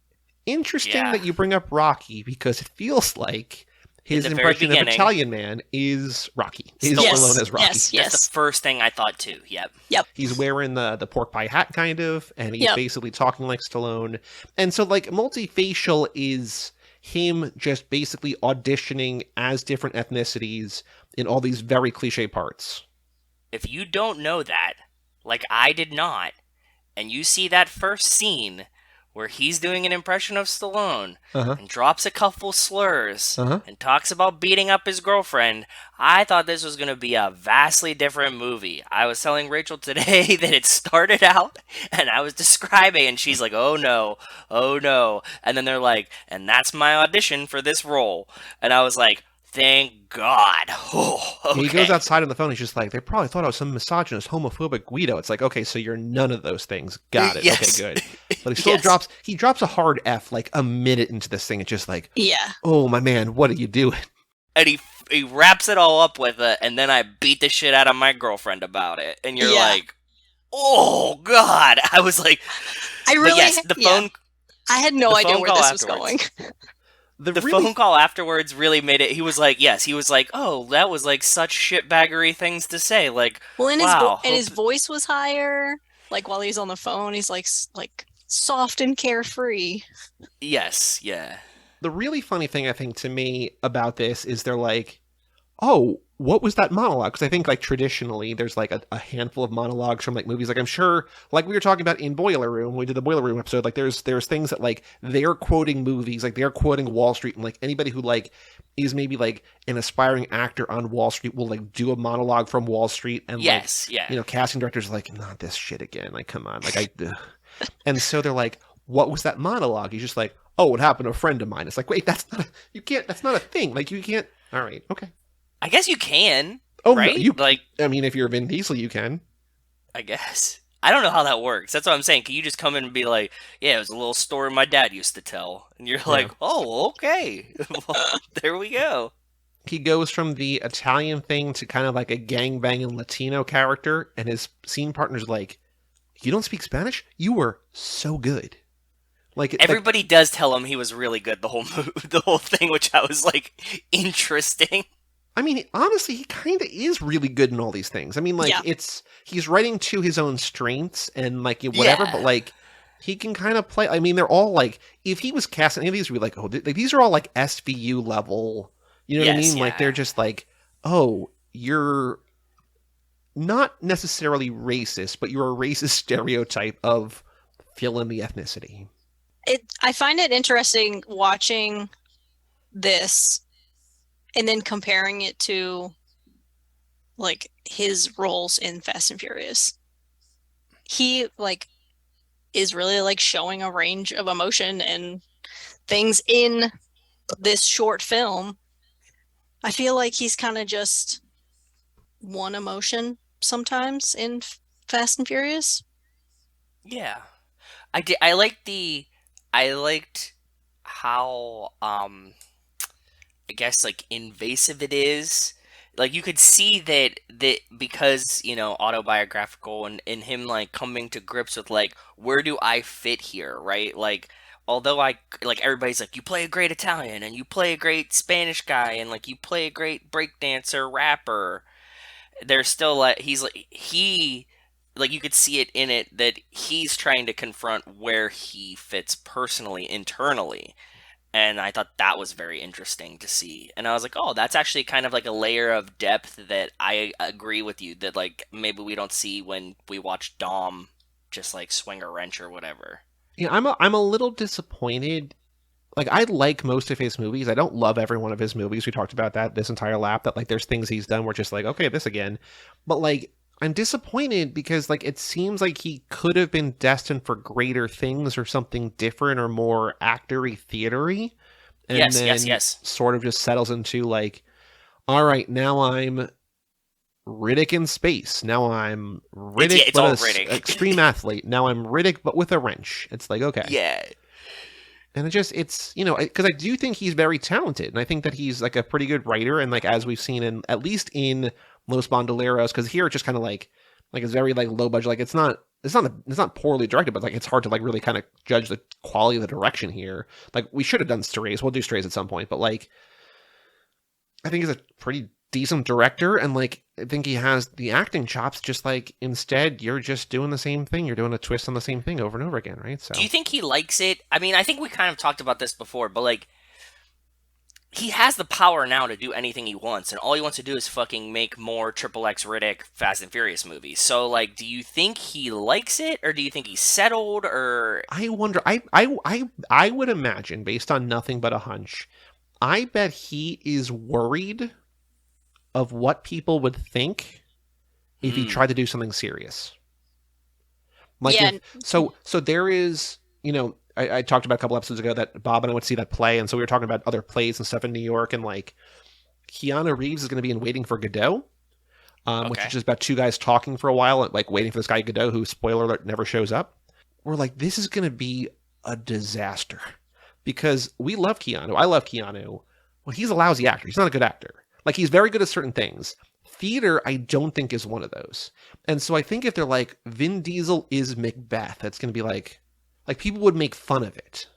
Interesting that you bring up Rocky, because it feels like his impression of Italian Man is Rocky. Is Stallone as Rocky. Yes. That's the first thing I thought too. Yep. He's wearing the pork pie hat kind of, and he's basically talking like Stallone. And so like multifacial is him just basically auditioning as different ethnicities in all these very cliche parts. If you don't know that, like I did not, and you see that first scene where he's doing an impression of Stallone and drops a couple slurs and talks about beating up his girlfriend, I thought this was going to be a vastly different movie. I was telling Rachel today that it started out and I was describing and she's like, oh no. And then they're like, and that's my audition for this role. And I was like, thank God. Oh, okay. He goes outside on the phone. He's just like, they probably thought I was some misogynist, homophobic Guido. It's like, okay, so you're none of those things. Got it. Yes. Okay, good. But he still drops a hard F like a minute into this thing. It's just like, oh my man, what are you doing? And he wraps it all up with it, and then I beat the shit out of my girlfriend about it. And you're like, oh God. I was like, phone. I had no idea where this was going. The phone call afterwards really made it. He was like, oh, that was like such shitbaggery things to say. Like, well, and wow. His voice was higher. Like while he's on the phone, he's like soft and carefree. Yes, yeah. The really funny thing I think to me about this is they're like, oh, what was that monologue? Because I think like traditionally there's like a handful of monologues from like movies. Like I'm sure, like we were talking about in Boiler Room, when we did the Boiler Room episode, like there's things that like they're quoting movies, like they're quoting Wall Street, and like anybody who like is maybe like an aspiring actor on Wall Street will like do a monologue from Wall Street, and casting directors are like, not this shit again. Like, come on, like and so they're like, what was that monologue? He's just like, oh, it happened to a friend of mine. It's like, wait, that's not a thing. Like you can't. All right, okay. I guess you can. Oh, right? No, I mean, if you're Vin Diesel, you can. I guess. I don't know how that works. That's what I'm saying. Can you just come in and be like, yeah, it was a little story my dad used to tell. And you're like, oh, okay. Well, there we go. He goes from the Italian thing to kind of like a gangbanging Latino character, and his scene partner's like, you don't speak Spanish? You were so good. Like everybody does tell him he was really good the whole thing, which I was like, interesting. I mean, honestly, he kind of is really good in all these things. I mean, like, he's writing to his own strengths and, like, whatever, but, like, he can kind of play. I mean, they're all, like, if he was cast, any of these would be like, oh, these are all, like, SVU level. You know what I mean? Yeah. Like, they're just like, oh, you're not necessarily racist, but you're a racist stereotype of fill in the ethnicity. I find it interesting watching this and then comparing it to like his roles in Fast and Furious. He like is really like showing a range of emotion and things in this short film. I feel like he's kind of just one emotion sometimes in Fast and Furious. Yeah. I liked how I guess like invasive it is like you could see that because, you know, autobiographical and him like coming to grips with like, where do I fit here, right? Like, although I like everybody's like, you play a great Italian and you play a great Spanish guy and like you play a great breakdancer rapper, there's still like he like you could see it in it that he's trying to confront where he fits personally internally, and I thought that was very interesting to see. And I was like, oh, that's actually kind of like a layer of depth that I agree with you that like maybe we don't see when we watch Dom just like swing a wrench or whatever. Yeah, I'm a little disappointed. Like, I like most of his movies. I don't love every one of his movies. We talked about that this entire lap, that like there's things he's done where just like, okay, this again. But like, I'm disappointed because like it seems like he could have been destined for greater things or something different or more actory theatery. And yes. Sort of just settles into like, all right, now I'm Riddick in space. Now I'm Riddick, it's all Riddick. Extreme athlete. Now I'm Riddick, but with a wrench. It's like, okay. Yeah. And it's, you know, because I do think he's very talented. And I think that he's like a pretty good writer. And like, as we've seen in, at least in Los Bandoleros, because here it's just kind of like it's very like low budget. Like it's not poorly directed, but like it's hard to like really kind of judge the quality of the direction here. Like we should have done Strays. We'll do Strays at some point, but like I think he's a pretty decent director, and like I think he has the acting chops. Just like instead you're just doing the same thing. You're doing a twist on the same thing over and over again, right? So do you think he likes it? I mean, I think we kind of talked about this before, but like he has the power now to do anything he wants, and all he wants to do is fucking make more Triple X Riddick Fast and Furious movies. So, like, do you think he likes it, or do you think he's settled, or... I wonder, I would imagine, based on nothing but a hunch, I bet he is worried of what people would think if he tried to do something serious. Like, yeah. So there is, you know, I talked about a couple episodes ago that Bob and I went to see that play, and so we were talking about other plays and stuff in New York, and like Keanu Reeves is going to be in Waiting for Godot, which is just about two guys talking for a while, like waiting for this guy Godot, who, spoiler alert, never shows up. We're like, this is going to be a disaster because we love Keanu. I love Keanu. Well, he's a lousy actor. He's not a good actor. Like, he's very good at certain things. Theater, I don't think, is one of those. And so I think if they're like, Vin Diesel is Macbeth, it's going to be like people would make fun of it.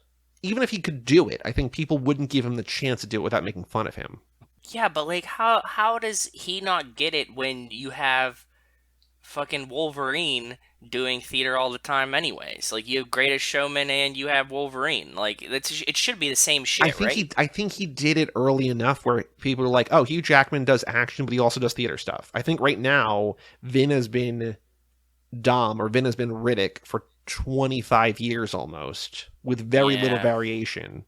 Even if he could do it, I think people wouldn't give him the chance to do it without making fun of him. Yeah, but like, how does he not get it when you have fucking Wolverine doing theater all the time anyways? Like, you have Greatest Showman and you have Wolverine. Like, it should be the same shit, right? I think he did it early enough where people were like, oh, Hugh Jackman does action, but he also does theater stuff. I think right now, Vin has been Dom, or Vin has been Riddick for 25 years almost, with very little variation.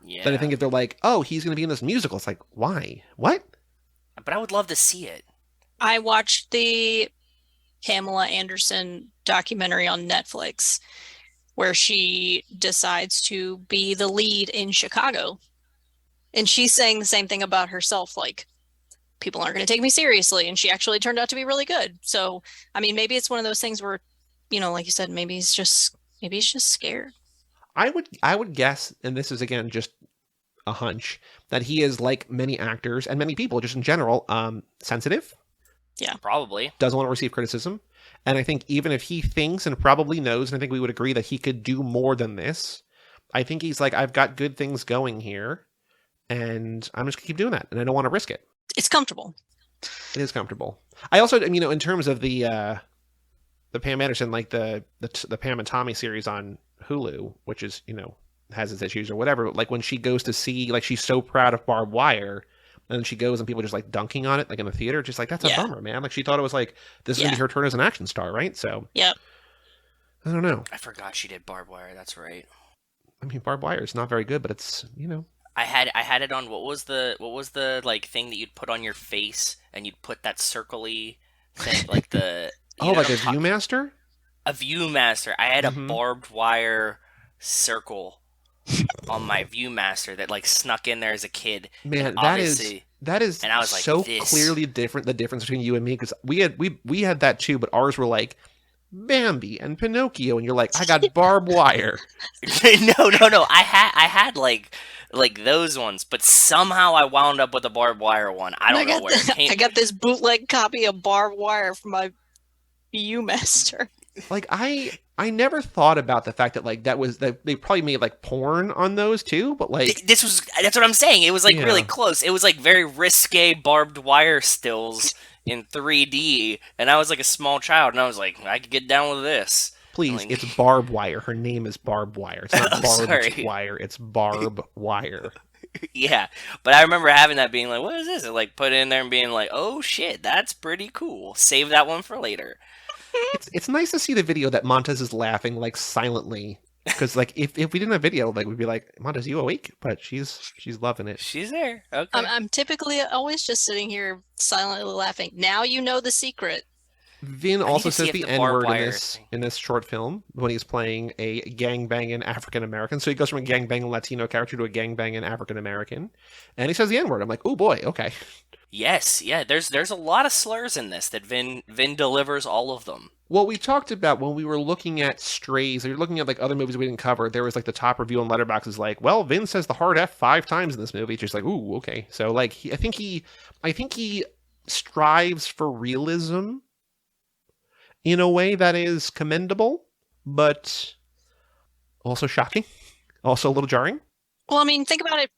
Yeah. Then I think if they're like, oh, he's going to be in this musical, it's like, why? What? But I would love to see it. I watched the Pamela Anderson documentary on Netflix where she decides to be the lead in Chicago. And she's saying the same thing about herself, like, people aren't going to take me seriously. And she actually turned out to be really good. So, I mean, maybe it's one of those things where, you know, like you said, maybe he's just scared. I would guess, and this is again just a hunch, that he is, like many actors and many people just in general, sensitive. Yeah, probably. Doesn't want to receive criticism. And I think even if he thinks and probably knows, and I think we would agree that he could do more than this, I think he's like, I've got good things going here, and I'm just going to keep doing that, and I don't want to risk it. It's comfortable. It is comfortable. I also, you know, in terms of the Pam Anderson, like the Pam and Tommy series on Hulu, which is, you know, has its issues or whatever, like when she goes to see, like, she's so proud of Barbed Wire, and then she goes and people are just like dunking on it, like in the theater, just like, that's a bummer, man. Like, she thought it was like, this is going to be her turn as an action star, right? So, yep. I don't know. I forgot she did Barbed Wire. That's right. I mean, Barbed Wire is not very good, but it's, you know. I had it on, what was the like thing that you'd put on your face, and you'd put that circly thing, like the like a Viewmaster? A Viewmaster. I had a barbed wire circle on my Viewmaster that like snuck in there as a kid. Man, that is and I was like, so clearly different. The difference between you and me, because we had that too, but ours were like Bambi and Pinocchio, and you're like, I got barbed wire. No. I had like those ones, but somehow I wound up with a barbed wire one. I don't know where it came. I got this bootleg copy of barbed wire from my Viewmaster. Like I never thought about the fact that like that they probably made like porn on those too, but like that's what I'm saying. It was like really close. It was like very risque barbed wire stills in 3D, and I was like a small child, and I was like, I could get down with this. Please, like... it's barbed wire. Her name is barbed wire. It's not barbed wire. It's barb wire. Yeah, but I remember having that being like, what is this? And like put it in there and being like, oh shit, that's pretty cool. Save that one for later. It's nice to see the video that Montez is laughing like silently, because like if we didn't have video, like we'd be like, Montez, you awake? But she's loving it. She's there. Okay. I'm typically always just sitting here silently laughing. Now you know the secret. Vin also says the N-word in this short film when he's playing a gangbanging African American. So he goes from a gangbanging Latino character to a gangbanging African American, and he says the N-word. I'm like, oh boy, okay. Yes, yeah. There's a lot of slurs in this that Vin delivers all of them. Well, we talked about when we were looking at Strays, or you're looking at like other movies we didn't cover, there was like the top review on Letterboxd is like, well, Vin says the hard F 5 times in this movie. It's just like, ooh, okay. So like, I think he strives for realism in a way that is commendable, but also shocking, also a little jarring. Well, I mean, think about it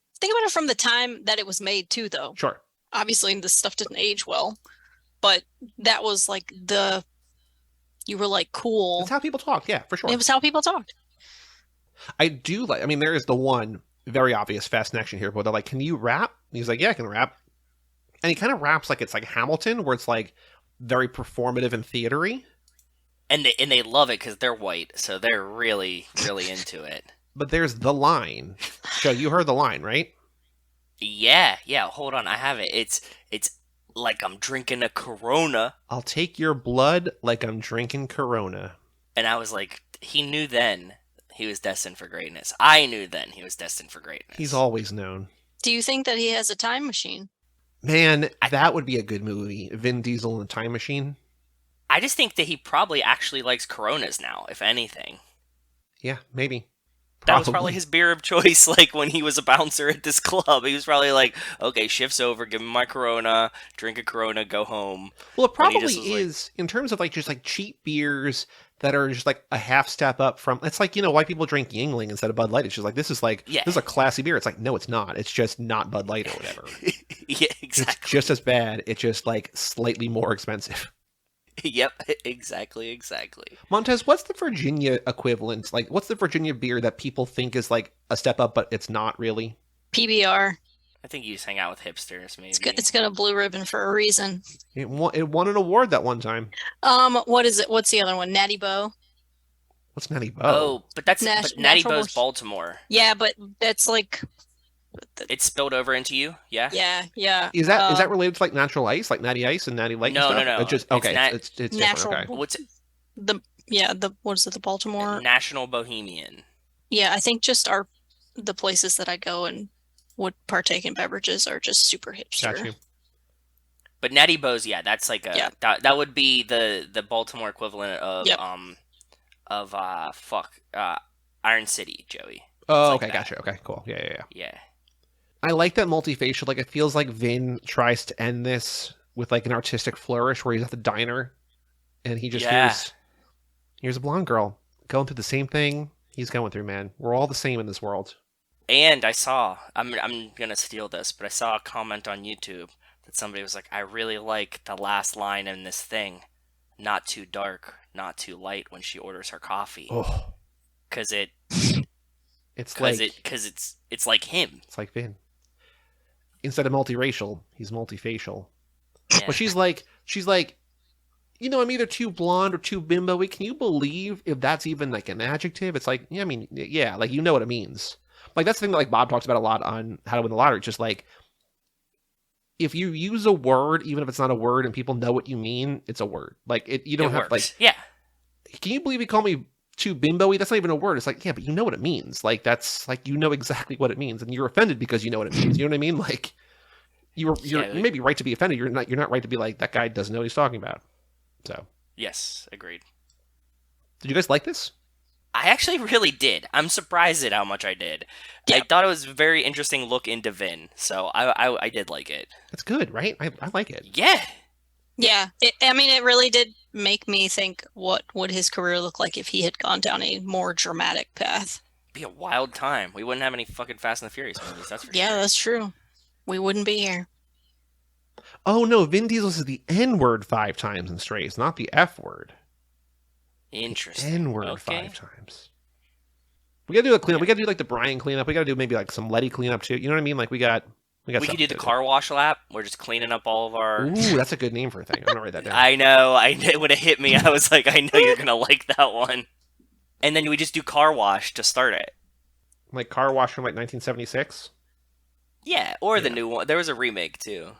from the time that it was made too, though. Sure. Obviously, this stuff didn't age well, but that was like you were like cool. That's how people talked, yeah, for sure. It was how people talked. I do like, I mean, there is the one very obvious fast connection here, but they're like, can you rap? And he's like, yeah, I can rap. And he kind of raps like it's like Hamilton, where it's like very performative and theatery. And they love it because they're white, so they're really, really into it. But there's the line. Joe, you heard the line, right? Yeah. Hold on, I have it. It's like I'm drinking a Corona. I'll take your blood like I'm drinking Corona. And I was like, he knew then he was destined for greatness. I knew then he was destined for greatness. He's always known. Do you think that he has a time machine? Man, that would be a good movie. Vin Diesel in a time machine. I just think that he probably actually likes Coronas now, if anything. Yeah, maybe. That was probably his beer of choice, like, when he was a bouncer at this club. He was probably like, okay, shift's over, give me my Corona, drink a Corona, go home. Well, it probably is, like, in terms of, like, just, like, cheap beers that are just, like, a half step up from... It's like, you know, why people drink Yingling instead of Bud Light. It's just like, this is, like, this is a classy beer. It's like, no, it's not. It's just not Bud Light or whatever. Yeah, exactly. It's just as bad. It's just, like, slightly more expensive. Yep, exactly. Montez, what's the Virginia equivalent? Like, what's the Virginia beer that people think is like a step up, but it's not really? PBR. I think you just hang out with hipsters, maybe. It's got a blue ribbon for a reason. It won an award that one time. What is it? What's the other one? Natty Boh. What's Natty Boh? Oh, but Natty Boh's Baltimore. Yeah, but that's like... It spilled over into you, yeah? Yeah. Is that related to like natural ice, like Natty Ice and Natty Light? No. It's just okay. It's natural. Okay. What's it? What is it? The Baltimore National Bohemian. Yeah, I think just the places that I go and would partake in beverages are just super hipster. Got you. But Natty Boh's, yeah, that's like that would be the Baltimore equivalent of Iron City, Joey. Oh, like okay, gotcha. Okay, cool. Yeah. I like that multifacial. Like, it feels like Vin tries to end this with like an artistic flourish where he's at the diner and he just here's a blonde girl going through the same thing he's going through, man. We're all the same in this world. And I saw, I'm gonna steal this, but I saw a comment on YouTube that somebody was like, I really like the last line in this thing. Not too dark, not too light when she orders her coffee. Oh. Because it's like him. It's like Vin. Instead of multiracial, he's multifacial. Yeah. But she's like, you know, I'm either too blonde or too bimbo-y. Can you believe if that's even like an adjective? It's like, yeah, I mean, yeah, like, you know what it means. Like, that's the thing that like Bob talks about a lot on How to Win the Lottery. Just like, if you use a word, even if it's not a word, and people know what you mean, it's a word. Like, you don't have like, yeah. Can you believe he called me too bimbo-y? That's not even a word. It's like, yeah, but you know what it means. Like, that's like, you know exactly what it means, and you're offended because you know what it means. You know what I mean? Like, you may be right to be offended. You're not right to be like, that guy doesn't know what he's talking about. So yes, agreed. Did you guys like this? I actually really did. I'm surprised at how much I did. Yeah. I thought it was a very interesting look into Vin, so I did like it. That's good, right? I like it. Yeah. Yeah. It really did make me think, what would his career look like if he had gone down a more dramatic path? Be a wild time. We wouldn't have any fucking Fast and the Furious movies, that's for sure. Yeah, that's true. We wouldn't be here. Oh no, Vin Diesel says the N-word 5 times in Strays, not the F-word. Interesting. N-word Okay. 5 times. We gotta do a cleanup. We gotta do like the Brian cleanup. We gotta do maybe like some Letty cleanup too. You know what I mean? Like we could do the car wash lap. We're just cleaning up all of our... Ooh, that's a good name for a thing. I'm gonna write that down. I know. It would have hit me. I was like, I know you're gonna like that one. And then we just do car wash to start it. Like car wash from like 1976. Yeah, or the new one. There was a remake too.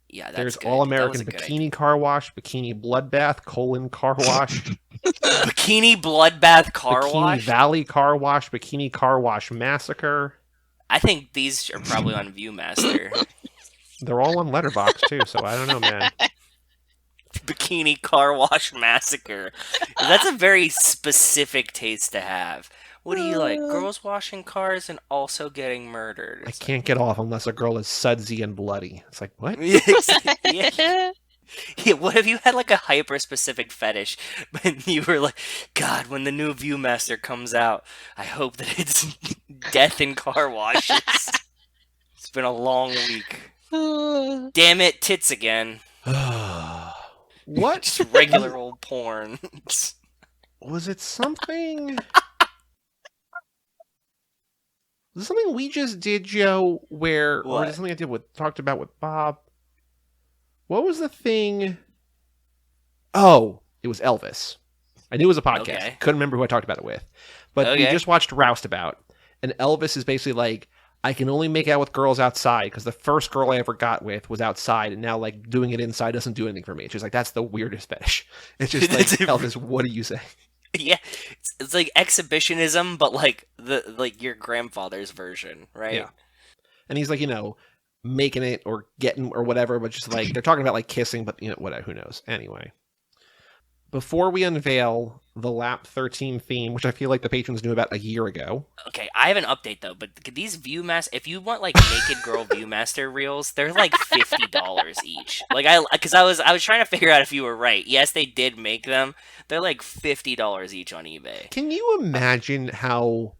Yeah, that's There's good. All American That was a good Bikini Car Wash, Bikini Bloodbath, Car Wash, Bikini Bloodbath Car Bikini Wash? Valley Car Wash, Bikini Car Wash Massacre. I think these are probably on Viewmaster. They're all on Letterboxd too, so I don't know, man. Bikini Car Wash Massacre. That's a very specific taste to have. What do you like? Girls washing cars and also getting murdered. I can't get off unless a girl is sudsy and bloody. It's like, what? Yeah. Yeah, what if you had like a hyper specific fetish, and you were like, God, when the new Viewmaster comes out, I hope that it's death in car washes. It's been a long week. Damn it, tits again. What? Just regular old porn. Was it something? Was it something we just did, Joe? Or was it something I did talked about with Bob? What was the thing? Oh, it was Elvis. I knew it was a podcast. Okay. Couldn't remember who I talked about it with. But we just watched Roustabout. And Elvis is basically like, I can only make out with girls outside because the first girl I ever got with was outside. And now like doing it inside doesn't do anything for me. It's just like, that's the weirdest fetish. It's just like, Elvis, what do you say? Yeah, it's like exhibitionism, but like your grandfather's version, right? Yeah. And he's like, making it or getting or whatever, but just like they're talking about like kissing, but whatever, who knows? Anyway, before we unveil the Lap 13 theme, which I feel like the patrons knew about a year ago. Okay, I have an update though, but these Viewmaster, if you want like naked girl Viewmaster reels, they're like $50 each. Like because I was trying to figure out if you were right. Yes, they did make them. They're like $50 each on eBay. Can you imagine how?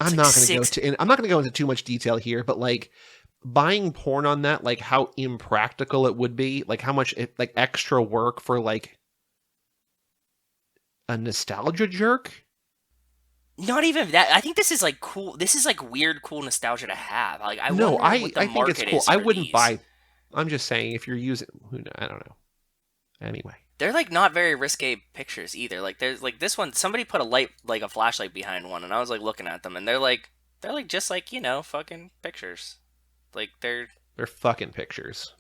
I'm not going to go into too much detail here, but like buying porn on that, like how impractical it would be, like how much like extra work for like a nostalgia jerk. Not even that. I think this is like cool. This is like weird, cool nostalgia to have. Like I think it's cool. I wouldn't buy. I'm just saying if you're using, I don't know. Anyway, they're like not very risque pictures either. Like there's like this one. Somebody put a flashlight behind one, and I was like looking at them, and they're like just like fucking pictures. Like they're fucking pictures.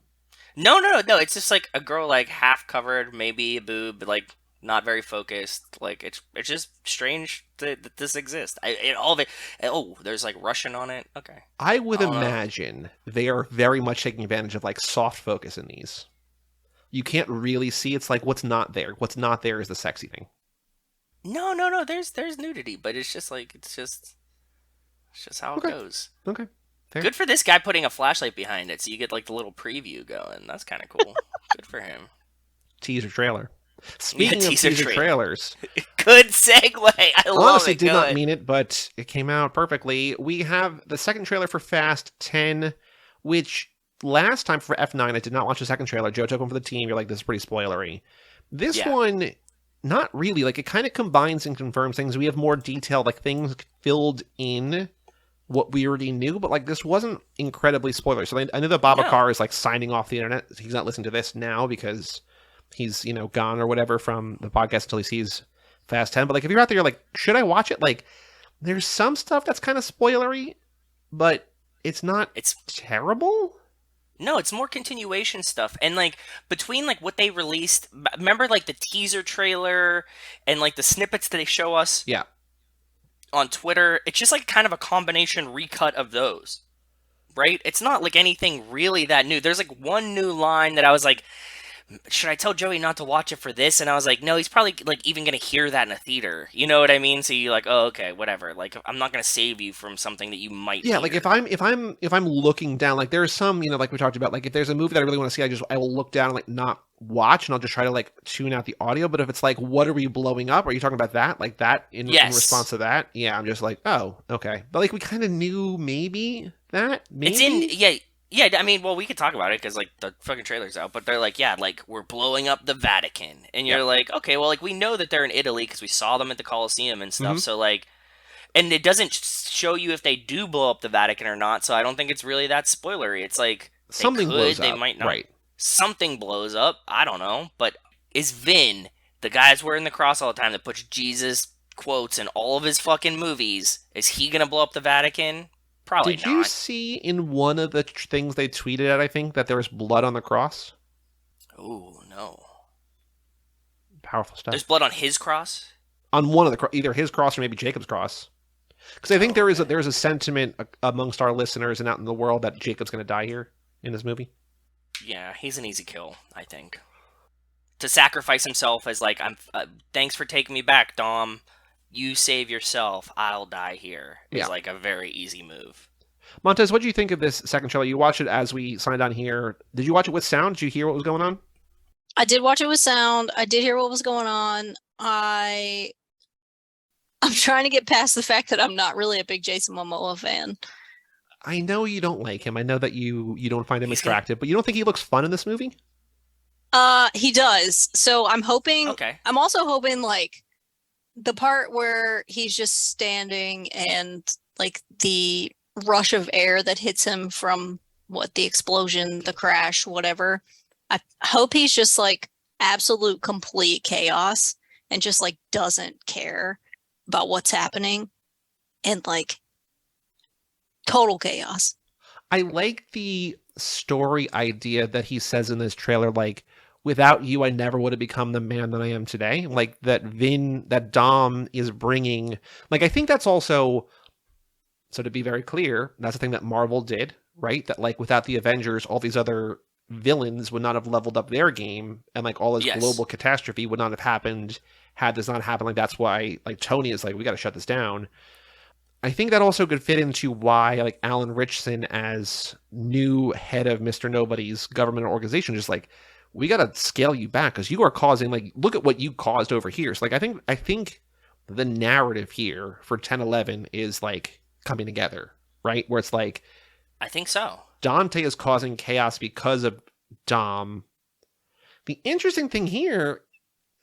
No. It's just like a girl like half covered, maybe a boob, but like not very focused. Like it's just strange that this exists. There's like Russian on it. Okay. I would imagine they are very much taking advantage of like soft focus in these. You can't really see. It's like what's not there. What's not there is the sexy thing. No. There's nudity, but it's just how it goes. Okay. Fair. Good for this guy putting a flashlight behind it, so you get like the little preview going. That's kind of cool. Good for him. Teaser trailer. Speaking of teaser trailers, good segue. I love honestly it. Did not mean it, but it came out perfectly. We have the second trailer for Fast 10, which last time for F9 I did not watch the second trailer. Joe took one for the team. You're like, this is pretty spoilery. This one, not really. Like it kind of combines and confirms things. We have more detail, like things filled in what we already knew, but like this wasn't incredibly spoiler. So I know that Babacar is like signing off the internet. He's not listening to this now because he's gone or whatever from the podcast until he sees Fast 10. But like if you're out there, you're like, should I watch it? Like there's some stuff that's kind of spoilery, but it's terrible. No, it's more continuation stuff. And like between like what they released, remember like the teaser trailer and like the snippets that they show us? Yeah. On Twitter, it's just like kind of a combination recut of those, right? It's not like anything really that new. There's like one new line that I was like, should I tell Joey not to watch it for this? And I was like, no, he's probably like even gonna hear that in a theater. You know what I mean? So you're like, oh, okay, whatever. Like, I'm not gonna save you from something that you might Yeah, hear. like if I'm looking down, like there's some, like we talked about, like if there's a movie that I really want to see, I will look down and like not watch, and I'll just try to like tune out the audio. But if it's like, what are we blowing up? Are you talking about that? Like that in response to that? Yeah, I'm just like, oh, okay. But like we kind of knew maybe that. Maybe? It's in yeah. I mean, well, we could talk about it because like the fucking trailer's out. But they're like, yeah, like we're blowing up the Vatican, and you're like, okay, well, like we know that they're in Italy because we saw them at the Colosseum and stuff. So like. And it doesn't show you if they do blow up the Vatican or not, so I don't think it's really that spoilery. It's like something blows up. They might not. Right. Something blows up. I don't know. But is Vin, the guy that's wearing the cross all the time that puts Jesus quotes in all of his fucking movies, is he going to blow up the Vatican? Probably not. Did you see in one of the things they tweeted at, I think, that there was blood on the cross? Oh, no. Powerful stuff. There's blood on his cross? On one of the either his cross or maybe Jacob's cross. Because I think there is a sentiment amongst our listeners and out in the world that Jacob's going to die here in this movie. Yeah, he's an easy kill, I think. To sacrifice himself as like, thanks for taking me back, Dom. You save yourself, I'll die here. Is like a very easy move. Montez, what do you think of this second trailer? You watched it as we signed on here. Did you watch it with sound? Did you hear what was going on? I did watch it with sound. I did hear what was going on. I'm trying to get past the fact that I'm not really a big Jason Momoa fan. I know you don't like him. I know that you don't find him attractive, but you don't think he looks fun in this movie? He does. So I'm hoping. Okay. I'm also hoping like the part where he's just standing and like the rush of air that hits him from the explosion, the crash, whatever. I hope he's just like absolute complete chaos and just like doesn't care about what's happening and like total chaos. I like the story idea that he says in this trailer, like, without you, I never would have become the man that I am today. Like that Dom is bringing, like, I think that's also, so to be very clear, that's the thing that Marvel did, right? That like without the Avengers, all these other villains would not have leveled up their game, and like all this global catastrophe would not have happened had this not happened. Like that's why like Tony is like, we got to shut this down. I think that also could fit into why like Alan Ritchson as new head of Mr. Nobody's government organization just like, we got to scale you back because you are causing, like, look at what you caused over here. So like I think the narrative here for 10-11 is like coming together, right? Where it's like, I think so. Dante is causing chaos because of Dom. The interesting thing here,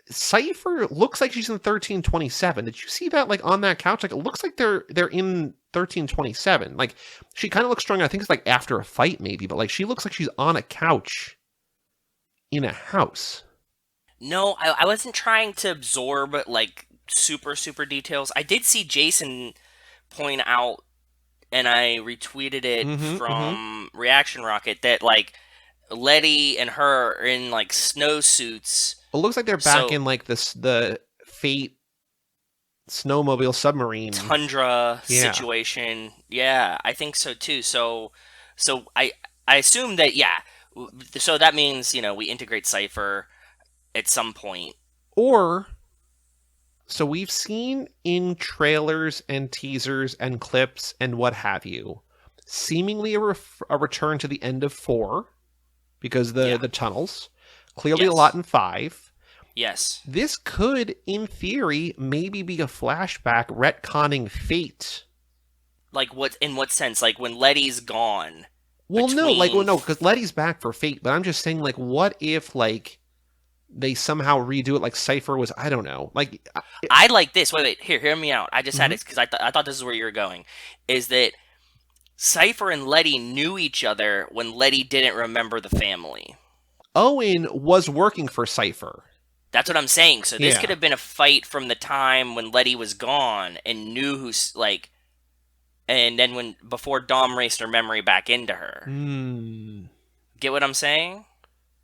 Cypher looks like she's in 1327. Did you see that, like, on that couch? Like, it looks like they're in 1327. Like, she kind of looks strong. I think it's, like, after a fight, maybe. But, like, she looks like she's on a couch in a house. No, I wasn't trying to absorb, like, super, super details. I did see Jason point out, and I retweeted it from Reaction Rocket, that, like, Letty and her are in, like, snowsuits. It looks like they're back in like the Fate snowmobile submarine tundra situation. Yeah, I think so too. So I assume that so that means, you know, we integrate Cypher at some point. Or so we've seen in trailers and teasers and clips and what have you, seemingly a return to the end of 4 because the tunnels. Clearly a lot in 5. Yes. This could, in theory, maybe be a flashback retconning Fate. Like what? In what sense? Like when Letty's gone? Well, no, because Letty's back for Fate. But I'm just saying, like, what if, like, they somehow redo it? Like Cypher was, I don't know. Like, I like this. Wait, hear me out. I just had it because I thought this is where you were going. Is that Cypher and Letty knew each other when Letty didn't remember the family. Owen was working for Cypher. That's what I'm saying. So this could have been a fight from the time when Letty was gone and knew who's like, and then before Dom raced her memory back into her. Get what I'm saying?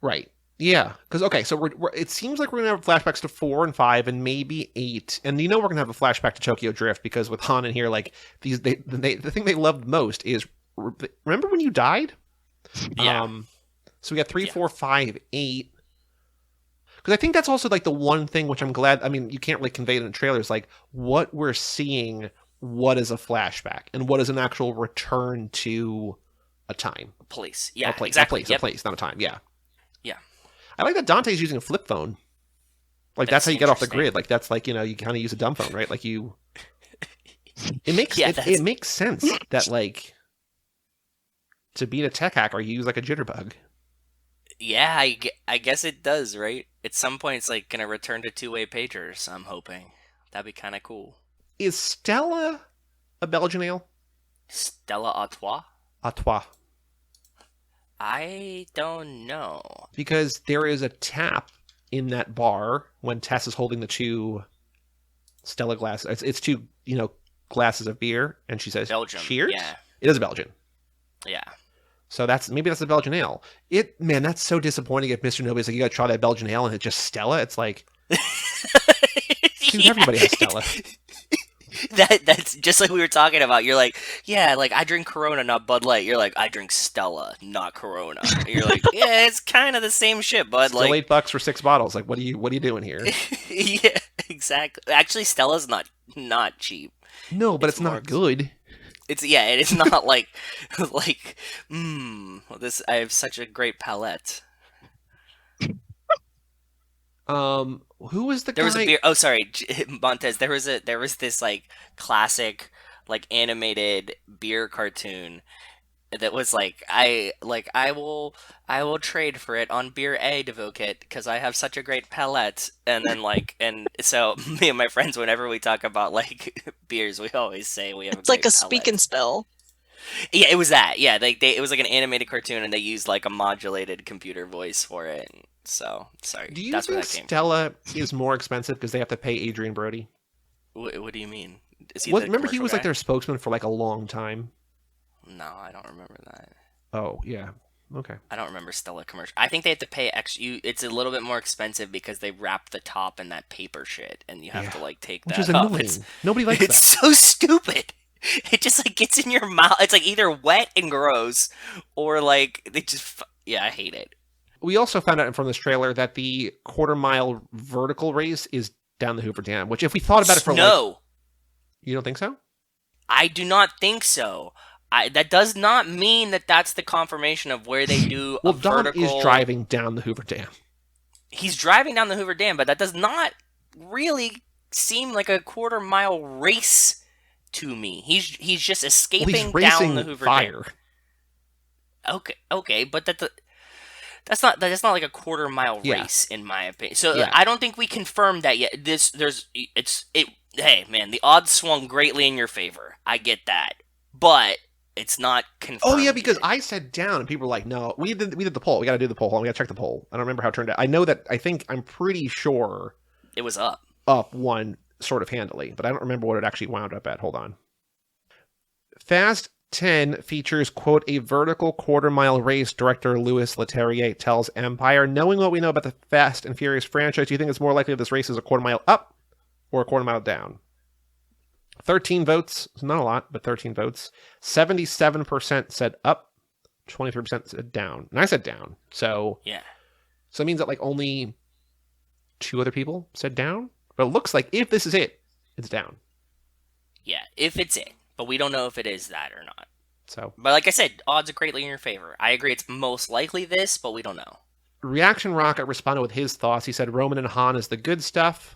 Right. Yeah. Because so it seems like we're gonna have flashbacks to 4 and 5 and maybe 8, and you know we're gonna have a flashback to Tokyo Drift because with Han in here, like the thing they loved most is remember when you died? Yeah. So we got 3, 4, 5, 8. Because I think that's also like the one thing which I'm glad. I mean, you can't really convey it in trailers. Like what we're seeing, what is a flashback, and what is an actual return to a time. Place. Yeah, a place, exactly. A place, not a time. Yeah. Yeah. I like that Dante's using a flip phone. Like that's how you get off the grid. Like that's like, you kind of use a dumb phone, right? Like you. It makes it makes sense that like to beat a tech hacker, you use like a jitterbug. Yeah, I guess it does, right? At some point, it's like gonna return to two-way pagers. I'm hoping that'd be kind of cool. Is Stella a Belgian ale? Stella Artois? Artois. I don't know. Because there is a tap in that bar when Tess is holding the two Stella glasses. It's two, glasses of beer, and she says, Belgium. Cheers? Yeah. It is a Belgian. Yeah. So maybe that's a Belgian ale. That's so disappointing if Mr. Nobody's like, you gotta try that Belgian ale, and it's just Stella. It's like, dude, everybody has Stella. That's just like we were talking about. You're like, yeah, like I drink Corona, not Bud Light. You're like, I drink Stella, not Corona. And you're like, yeah, it's kind of the same shit, bud. Still like $8 for 6 bottles. Like, what are you doing here? Yeah, exactly. Actually, Stella's not cheap. No, but it's not good. It's not like this. I have such a great palette. Who was the guy? There was a beer. Oh, sorry, Montez. There was this like classic like animated beer cartoon that was like I will trade for it on Beer Advocate because I have such a great palette. And then and so me and my friends, whenever we talk about like beers, we always say we have. It's like a speak and spell. Yeah, it was that. Yeah, it was like an animated cartoon, and they used like a modulated computer voice for it. So sorry. Do you think Stella is more expensive because they have to pay Adrian Brody? What do you mean? Remember he was like their spokesman for like a long time. No, I don't remember that. Oh yeah, okay. I don't remember Stella commercial. I think they have to pay extra. It's a little bit more expensive because they wrap the top in that paper shit, and you have to like take that. Which is annoying. Nobody likes that. It's so stupid. It just like gets in your mouth. It's like either wet and gross, or like they just. Yeah, I hate it. We also found out from this trailer that the quarter-mile vertical race is down the Hoover Dam. Which, if we thought about it for you don't think so? I do not think so. That does not mean that that's the confirmation of where they do a vertical... Dom is driving down the Hoover Dam. He's driving down the Hoover Dam, but that does not really seem like a quarter-mile race to me. He's just escaping down the Hoover Dam. Okay, but that's not like a quarter-mile race in my opinion. So I don't think we confirmed that yet. Hey man, the odds swung greatly in your favor. I get that, but it's not confirmed. Oh yeah, because I said down, and people were like, "No, we did the poll. We got to do the poll. We got to check the poll." I don't remember how it turned out. I'm pretty sure it was up one sort of handily, but I don't remember what it actually wound up at. Hold on. Fast 10 features, quote, a vertical quarter-mile race, director Louis Leterrier tells Empire. Knowing what we know about the Fast and Furious franchise, do you think it's more likely this race is a quarter-mile up or a quarter-mile down? 13 votes. It's not a lot, but 13 votes. 77% said up. 23% said down. And I said down. So it means that like only 2 other people said down. But it looks like if this is it, it's down. Yeah, if it's it. But we don't know if it is that or not. But like I said, odds are greatly in your favor. I agree it's most likely this, but we don't know. Reaction Rocket responded with his thoughts. He said Roman and Han is the good stuff.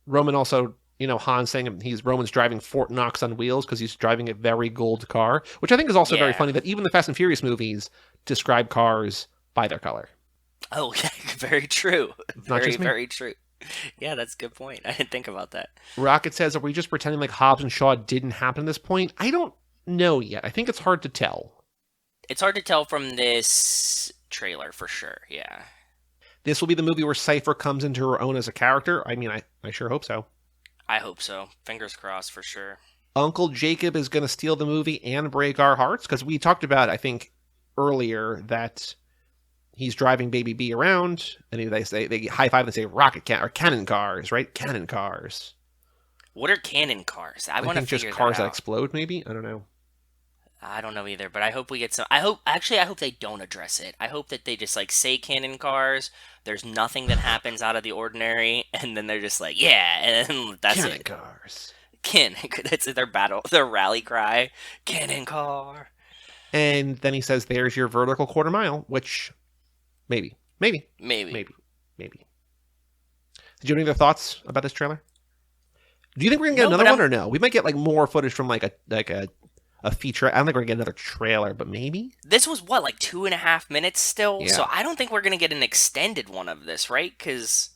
Roman also, Han saying Roman's driving Fort Knox on wheels because he's driving a very gold car, which I think is also very funny that even the Fast and Furious movies describe cars by their color. Oh, yeah, very true. Very true. Yeah, that's a good point. I didn't think about that. Rocket says, are we just pretending like Hobbs and Shaw didn't happen at this point? I don't know yet. I think it's hard to tell. It's hard to tell from this trailer, for sure, yeah. This will be the movie where Cypher comes into her own as a character. I mean, I sure hope so. I hope so. Fingers crossed, for sure. Uncle Jacob is going to steal the movie and break our hearts, because we talked about, I think, earlier that... he's driving Baby B around, and they high five and say cannon cars, right? Cannon cars. What are cannon cars? I want to figure just cars that that explode, maybe. I don't know. I don't know either, but I hope we get some. I hope they don't address it. I hope that they just like say cannon cars. There's nothing that happens out of the ordinary, and then they're just like, yeah, and that's Cannon it. cars. That's their rally cry. Cannon car. And then he says, "There's your vertical quarter mile," which maybe. Did you have any other thoughts about this trailer? Do you think we're gonna get another one or no? We might get like more footage from like a feature. I don't think we're gonna get another trailer, but maybe. This was what, like 2.5 minutes still? Yeah. So I don't think we're gonna get an extended one of this, right? Because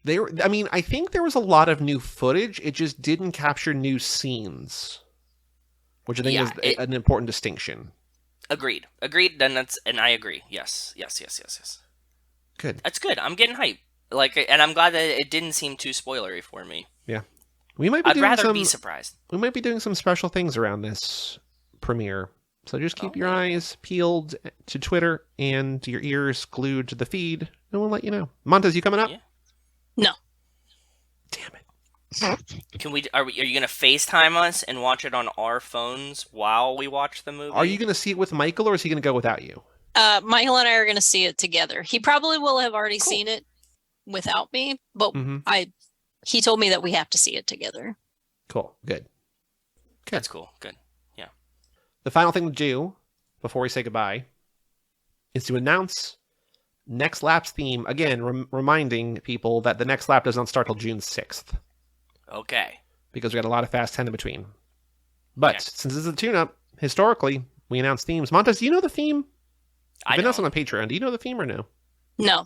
I think there was a lot of new footage. It just didn't capture new scenes, which I think is an important distinction. Agreed. And I agree. Yes. Good. That's good. I'm getting hyped. And I'm glad that it didn't seem too spoilery for me. Yeah. I'd rather be surprised. We might be doing some special things around this premiere. So just keep your eyes peeled to Twitter and your ears glued to the feed, and we'll let you know. Montez, you coming up? Yeah. No. Damn it. Are you going to FaceTime us and watch it on our phones while we watch the movie? Are you going to see it with Michael, or is he going to go without you? Michael and I are going to see it together. He probably will have already seen it without me, but he told me that we have to see it together. Cool. Good. That's cool. Good. Yeah. The final thing to do before we say goodbye is to announce next lap's theme. Again, reminding people that the next lap does not start till June 6th. Okay. Because we got a lot of Fast 10 in between. But since this is a tune-up, historically, we announce themes. Montez, do you know the theme? I've been announcing on Patreon. Do you know the theme or no? No.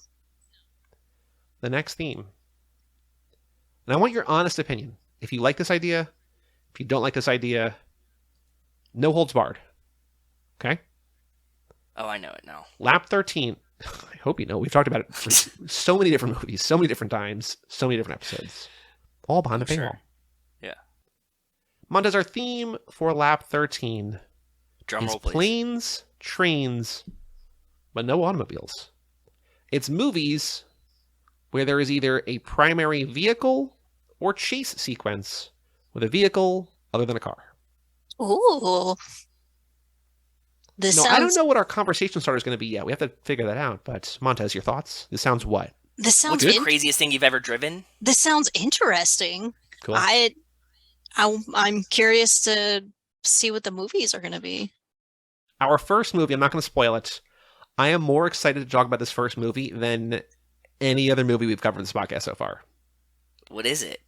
The next theme. And I want your honest opinion. If you like this idea, if you don't like this idea, no holds barred. Okay? Oh, I know it now. Lap 13. I hope you know. We've talked about it for so many different movies, so many different times, so many different episodes. All behind the paywall. Sure. Yeah. Montez, our theme for lap 13 Drum roll, please. Planes, trains, but no automobiles. It's movies where there is either a primary vehicle or chase sequence with a vehicle other than a car. Ooh. I don't know what our conversation starter is going to be yet. We have to figure that out. But Montez, your thoughts? This sounds what? What's the craziest thing you've ever driven? This sounds interesting. Cool. I'm curious to see what the movies are going to be. Our first movie, I'm not going to spoil it. I am more excited to talk about this first movie than any other movie we've covered in this podcast so far. What is it?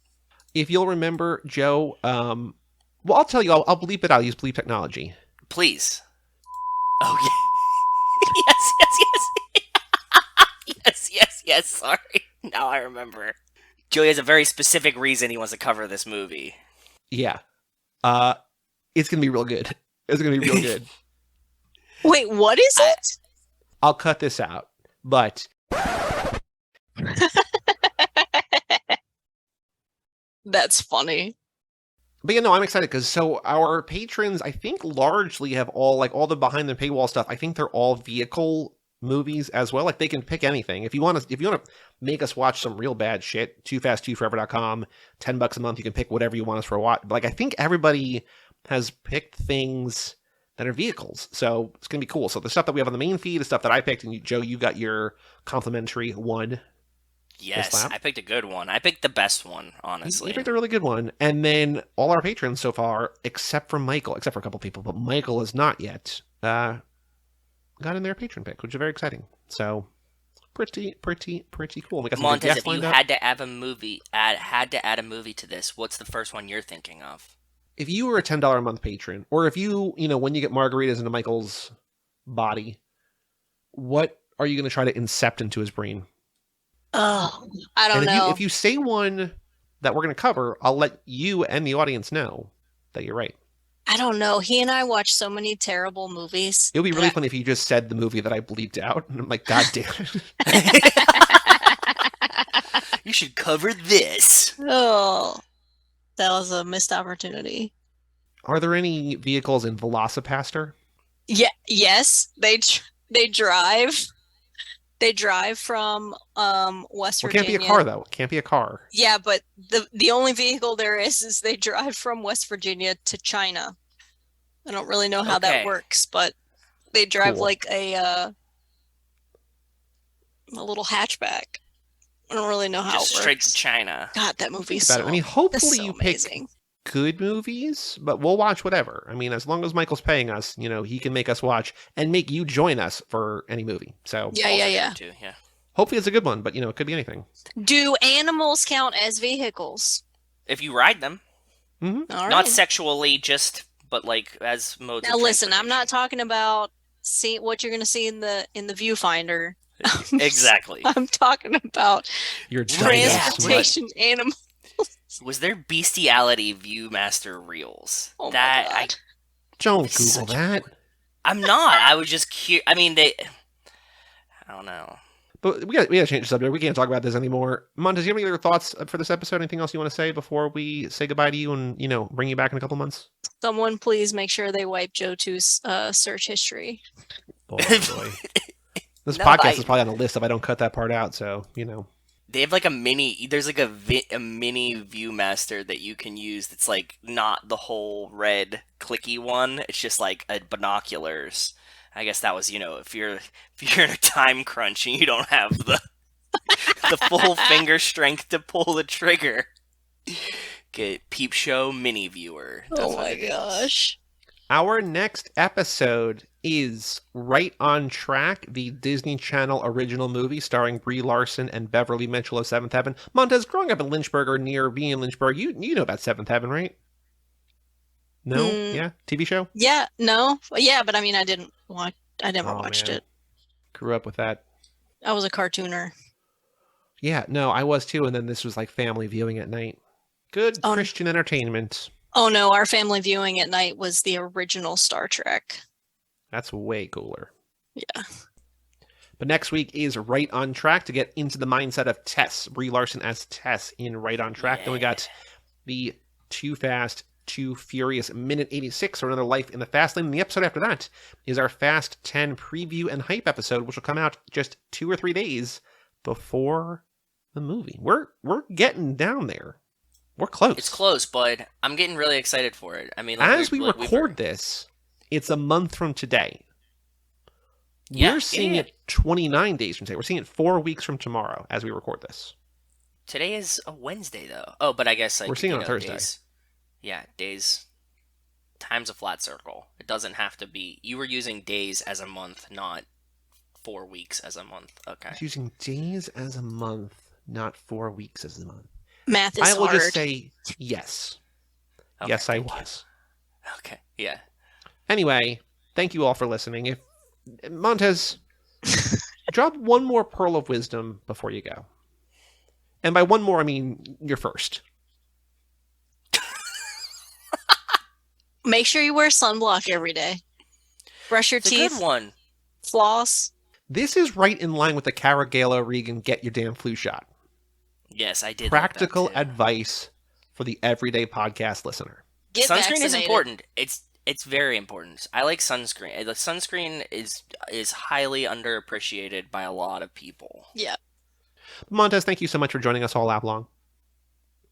If you'll remember, Joe, well, I'll tell you, I'll bleep it out. I'll use bleep technology. Please. Okay. Yes. Sorry. Now I remember. Joey has a very specific reason he wants to cover this movie. Yeah. It's going to be real good. It's going to be real good. Wait, what is it? I'll cut this out, but... That's funny. But yeah, no, I'm excited because our patrons, I think, largely have all the behind the paywall stuff. I think they're all vehicle movies as well. Like they can pick anything. If you want to make us watch some real bad shit, toofast2forever.com, $10 a month, you can pick whatever you want us for a watch. But I think everybody has picked things that are vehicles, so it's gonna be cool. So the stuff that we have on the main feed is stuff that I picked, and Joe, you got your complimentary one. Yes, I picked a good one. I picked the best one, honestly. You picked a really good one. And then all our patrons so far, except for Michael, except for a couple people, but Michael has not yet got in their patron pick, which is very exciting. So pretty cool. We got some Montez, good if you had to add a movie to this, what's the first one you're thinking of? If you were a $10 a month patron, or if you when you get margaritas into Michael's body, what are you going to try to incept into his brain? Oh, I don't know. If you say one that we're going to cover, I'll let you and the audience know that you're right. I don't know. He and I watch so many terrible movies. It would be really funny if you just said the movie that I bleeped out. And I'm like, God damn it. You should cover this. Oh, that was a missed opportunity. Are there any vehicles in Velocipaster? Yeah. Yes. They drive. They drive from West Virginia. It can't be a car, though. It can't be a car. Yeah, but the only vehicle there is they drive from West Virginia to China. I don't really know how that works, but they drive like a little hatchback. I don't really know how it works. Just straight to China. God, that movie's so. I mean, hopefully you amazing. Pick good movies, but we'll watch whatever. I mean, as long as Michael's paying us, he can make us watch and make you join us for any movie. So yeah. Hopefully it's a good one, but it could be anything. Do animals count as vehicles? If you ride them. Mm-hmm. All right. Not sexually, but like as modes. Now listen, I'm not talking about what you're going to see in the viewfinder. Exactly. I'm talking about your transportation animals. Was there bestiality Viewmaster reels? Oh my God. Don't Google that. I'm not. I was just curious. I mean, I don't know. But we got to change the subject. We can't talk about this anymore. Montez, do you have any other thoughts for this episode? Anything else you want to say before we say goodbye to you and, bring you back in a couple months? Someone please make sure they wipe Jotu's search history. Boy. This podcast is probably on the list if I don't cut that part out, so, They have like a mini, there's like a mini Viewmaster that you can use that's like not the whole red clicky one. It's just like a binoculars. I guess that was, if you're in a time crunch and you don't have the full finger strength to pull the trigger. Get Peep Show Mini Viewer. Oh my gosh. Our next episode is Right on Track, the Disney Channel original movie starring Brie Larson and Beverly Mitchell of Seventh Heaven. Montez, growing up in Lynchburg or near being in Lynchburg, you know about Seventh Heaven, right? No? Yeah? TV show? Yeah, no. Yeah, but I mean, I never watched it. Grew up with that. I was a cartooner. Yeah, no, I was too, and then this was like family viewing at night. Good Christian entertainment. Oh no, our family viewing at night was the original Star Trek. That's way cooler. Yeah. But next week is Right on Track to get into the mindset of Tess. Brie Larson as Tess in Right on Track. Then we got the Too Fast, Too Furious Minute 86 or Another Life in the Fast Lane. And the episode after that is our Fast 10 preview and hype episode, which will come out just 2 or 3 days before the movie. We're getting down there. We're close. It's close, bud. I'm getting really excited for it. I mean, as we record this, it's a month from today. We're seeing it 29 days from today. We're seeing it 4 weeks from tomorrow as we record this. Today is a Wednesday, though. Oh, but I guess we're seeing it on Thursday. Days. Time's a flat circle. It doesn't have to be. You were using days as a month, not 4 weeks as a month. Okay. I was using days as a month, not 4 weeks as a month. Math is hard. I will just say yes. Okay, yes, I was. Okay, yeah. Anyway, thank you all for listening. If Montez, drop one more pearl of wisdom before you go. And by one more, I mean your first. Make sure you wear sunblock every day. Brush your teeth. Good one. Floss. This is right in line with the Cara Regan get your damn flu shot. Yes, I did. Practical advice for the everyday podcast listener. Get sunscreen vaccinated. is important. It's very important. I like sunscreen. The sunscreen is highly underappreciated by a lot of people. Yeah. Montez, thank you so much for joining us all out long.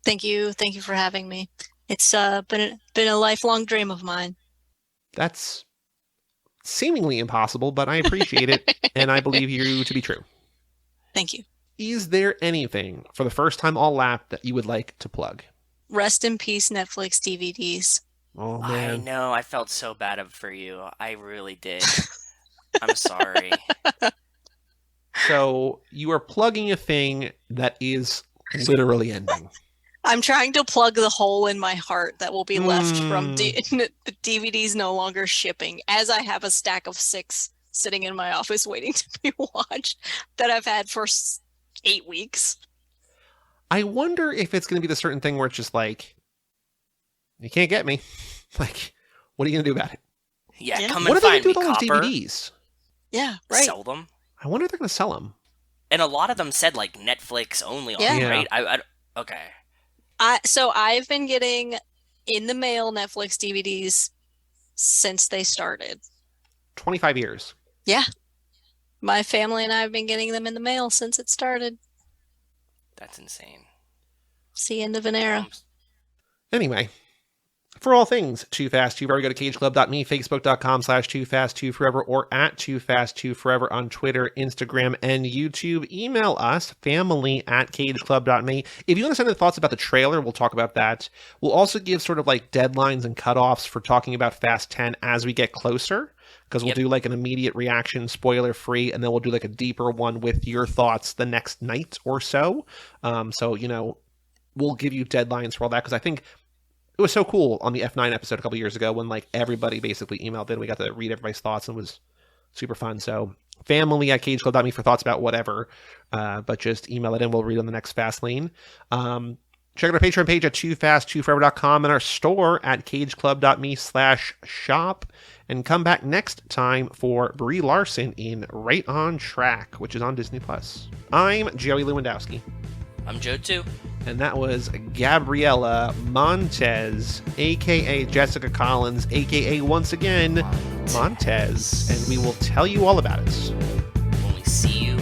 Thank you for having me. It's been a lifelong dream of mine. That's seemingly impossible, but I appreciate it, and I believe you to be true. Thank you. Is there anything for the first time all lap that you would like to plug? Rest in peace, Netflix DVDs. Oh man, I know. I felt so bad for you. I really did. I'm sorry. So you are plugging a thing that is literally ending. I'm trying to plug the hole in my heart that will be left from the DVDs no longer shipping, as I have a stack of 6 sitting in my office waiting to be watched that I've had for 8 weeks. I wonder if it's going to be the certain thing where it's just like, you can't get me. Like, what are you going to do about it? Yeah, come what and are they find do me, with all those copper. DVDs? Yeah, right. Sell them. I wonder if they're going to sell them. And a lot of them said like Netflix only on Yeah. right? Okay. So I've been getting in the mail Netflix DVDs since they started. 25 years. Yeah. My family and I have been getting them in the mail since it started. That's insane. It's the end of an era. Anyway, For all things Too Fast, Too Forever, go to cageclub.me, facebook.com/TooFast2Forever, or at TooFast2Forever on Twitter, Instagram, and YouTube. Email us, family@cageclub.me. If you want to send in thoughts about the trailer, we'll talk about that. We'll also give sort of like deadlines and cutoffs for talking about Fast 10 as we get closer, because we'll do like an immediate reaction, spoiler-free, and then we'll do like a deeper one with your thoughts the next night or so. So, you know, we'll give you deadlines for all that, because I think it was so cool on the F9 episode a couple years ago when like everybody basically emailed in. We got to read everybody's thoughts and it was super fun. So family@cageclub.me for thoughts about whatever, but just email it in. We'll read on the next Fast Lane. Check out our Patreon page at toofast2forever.com and our store at cageclub.me/shop. And come back next time for Brie Larson in Right on Track, which is on Disney+. I'm Joey Lewandowski. I'm Joe too. And that was Gabriella Montez, a.k.a. Jessica Collins, a.k.a. once again, Montez. And we will tell you all about it when we see you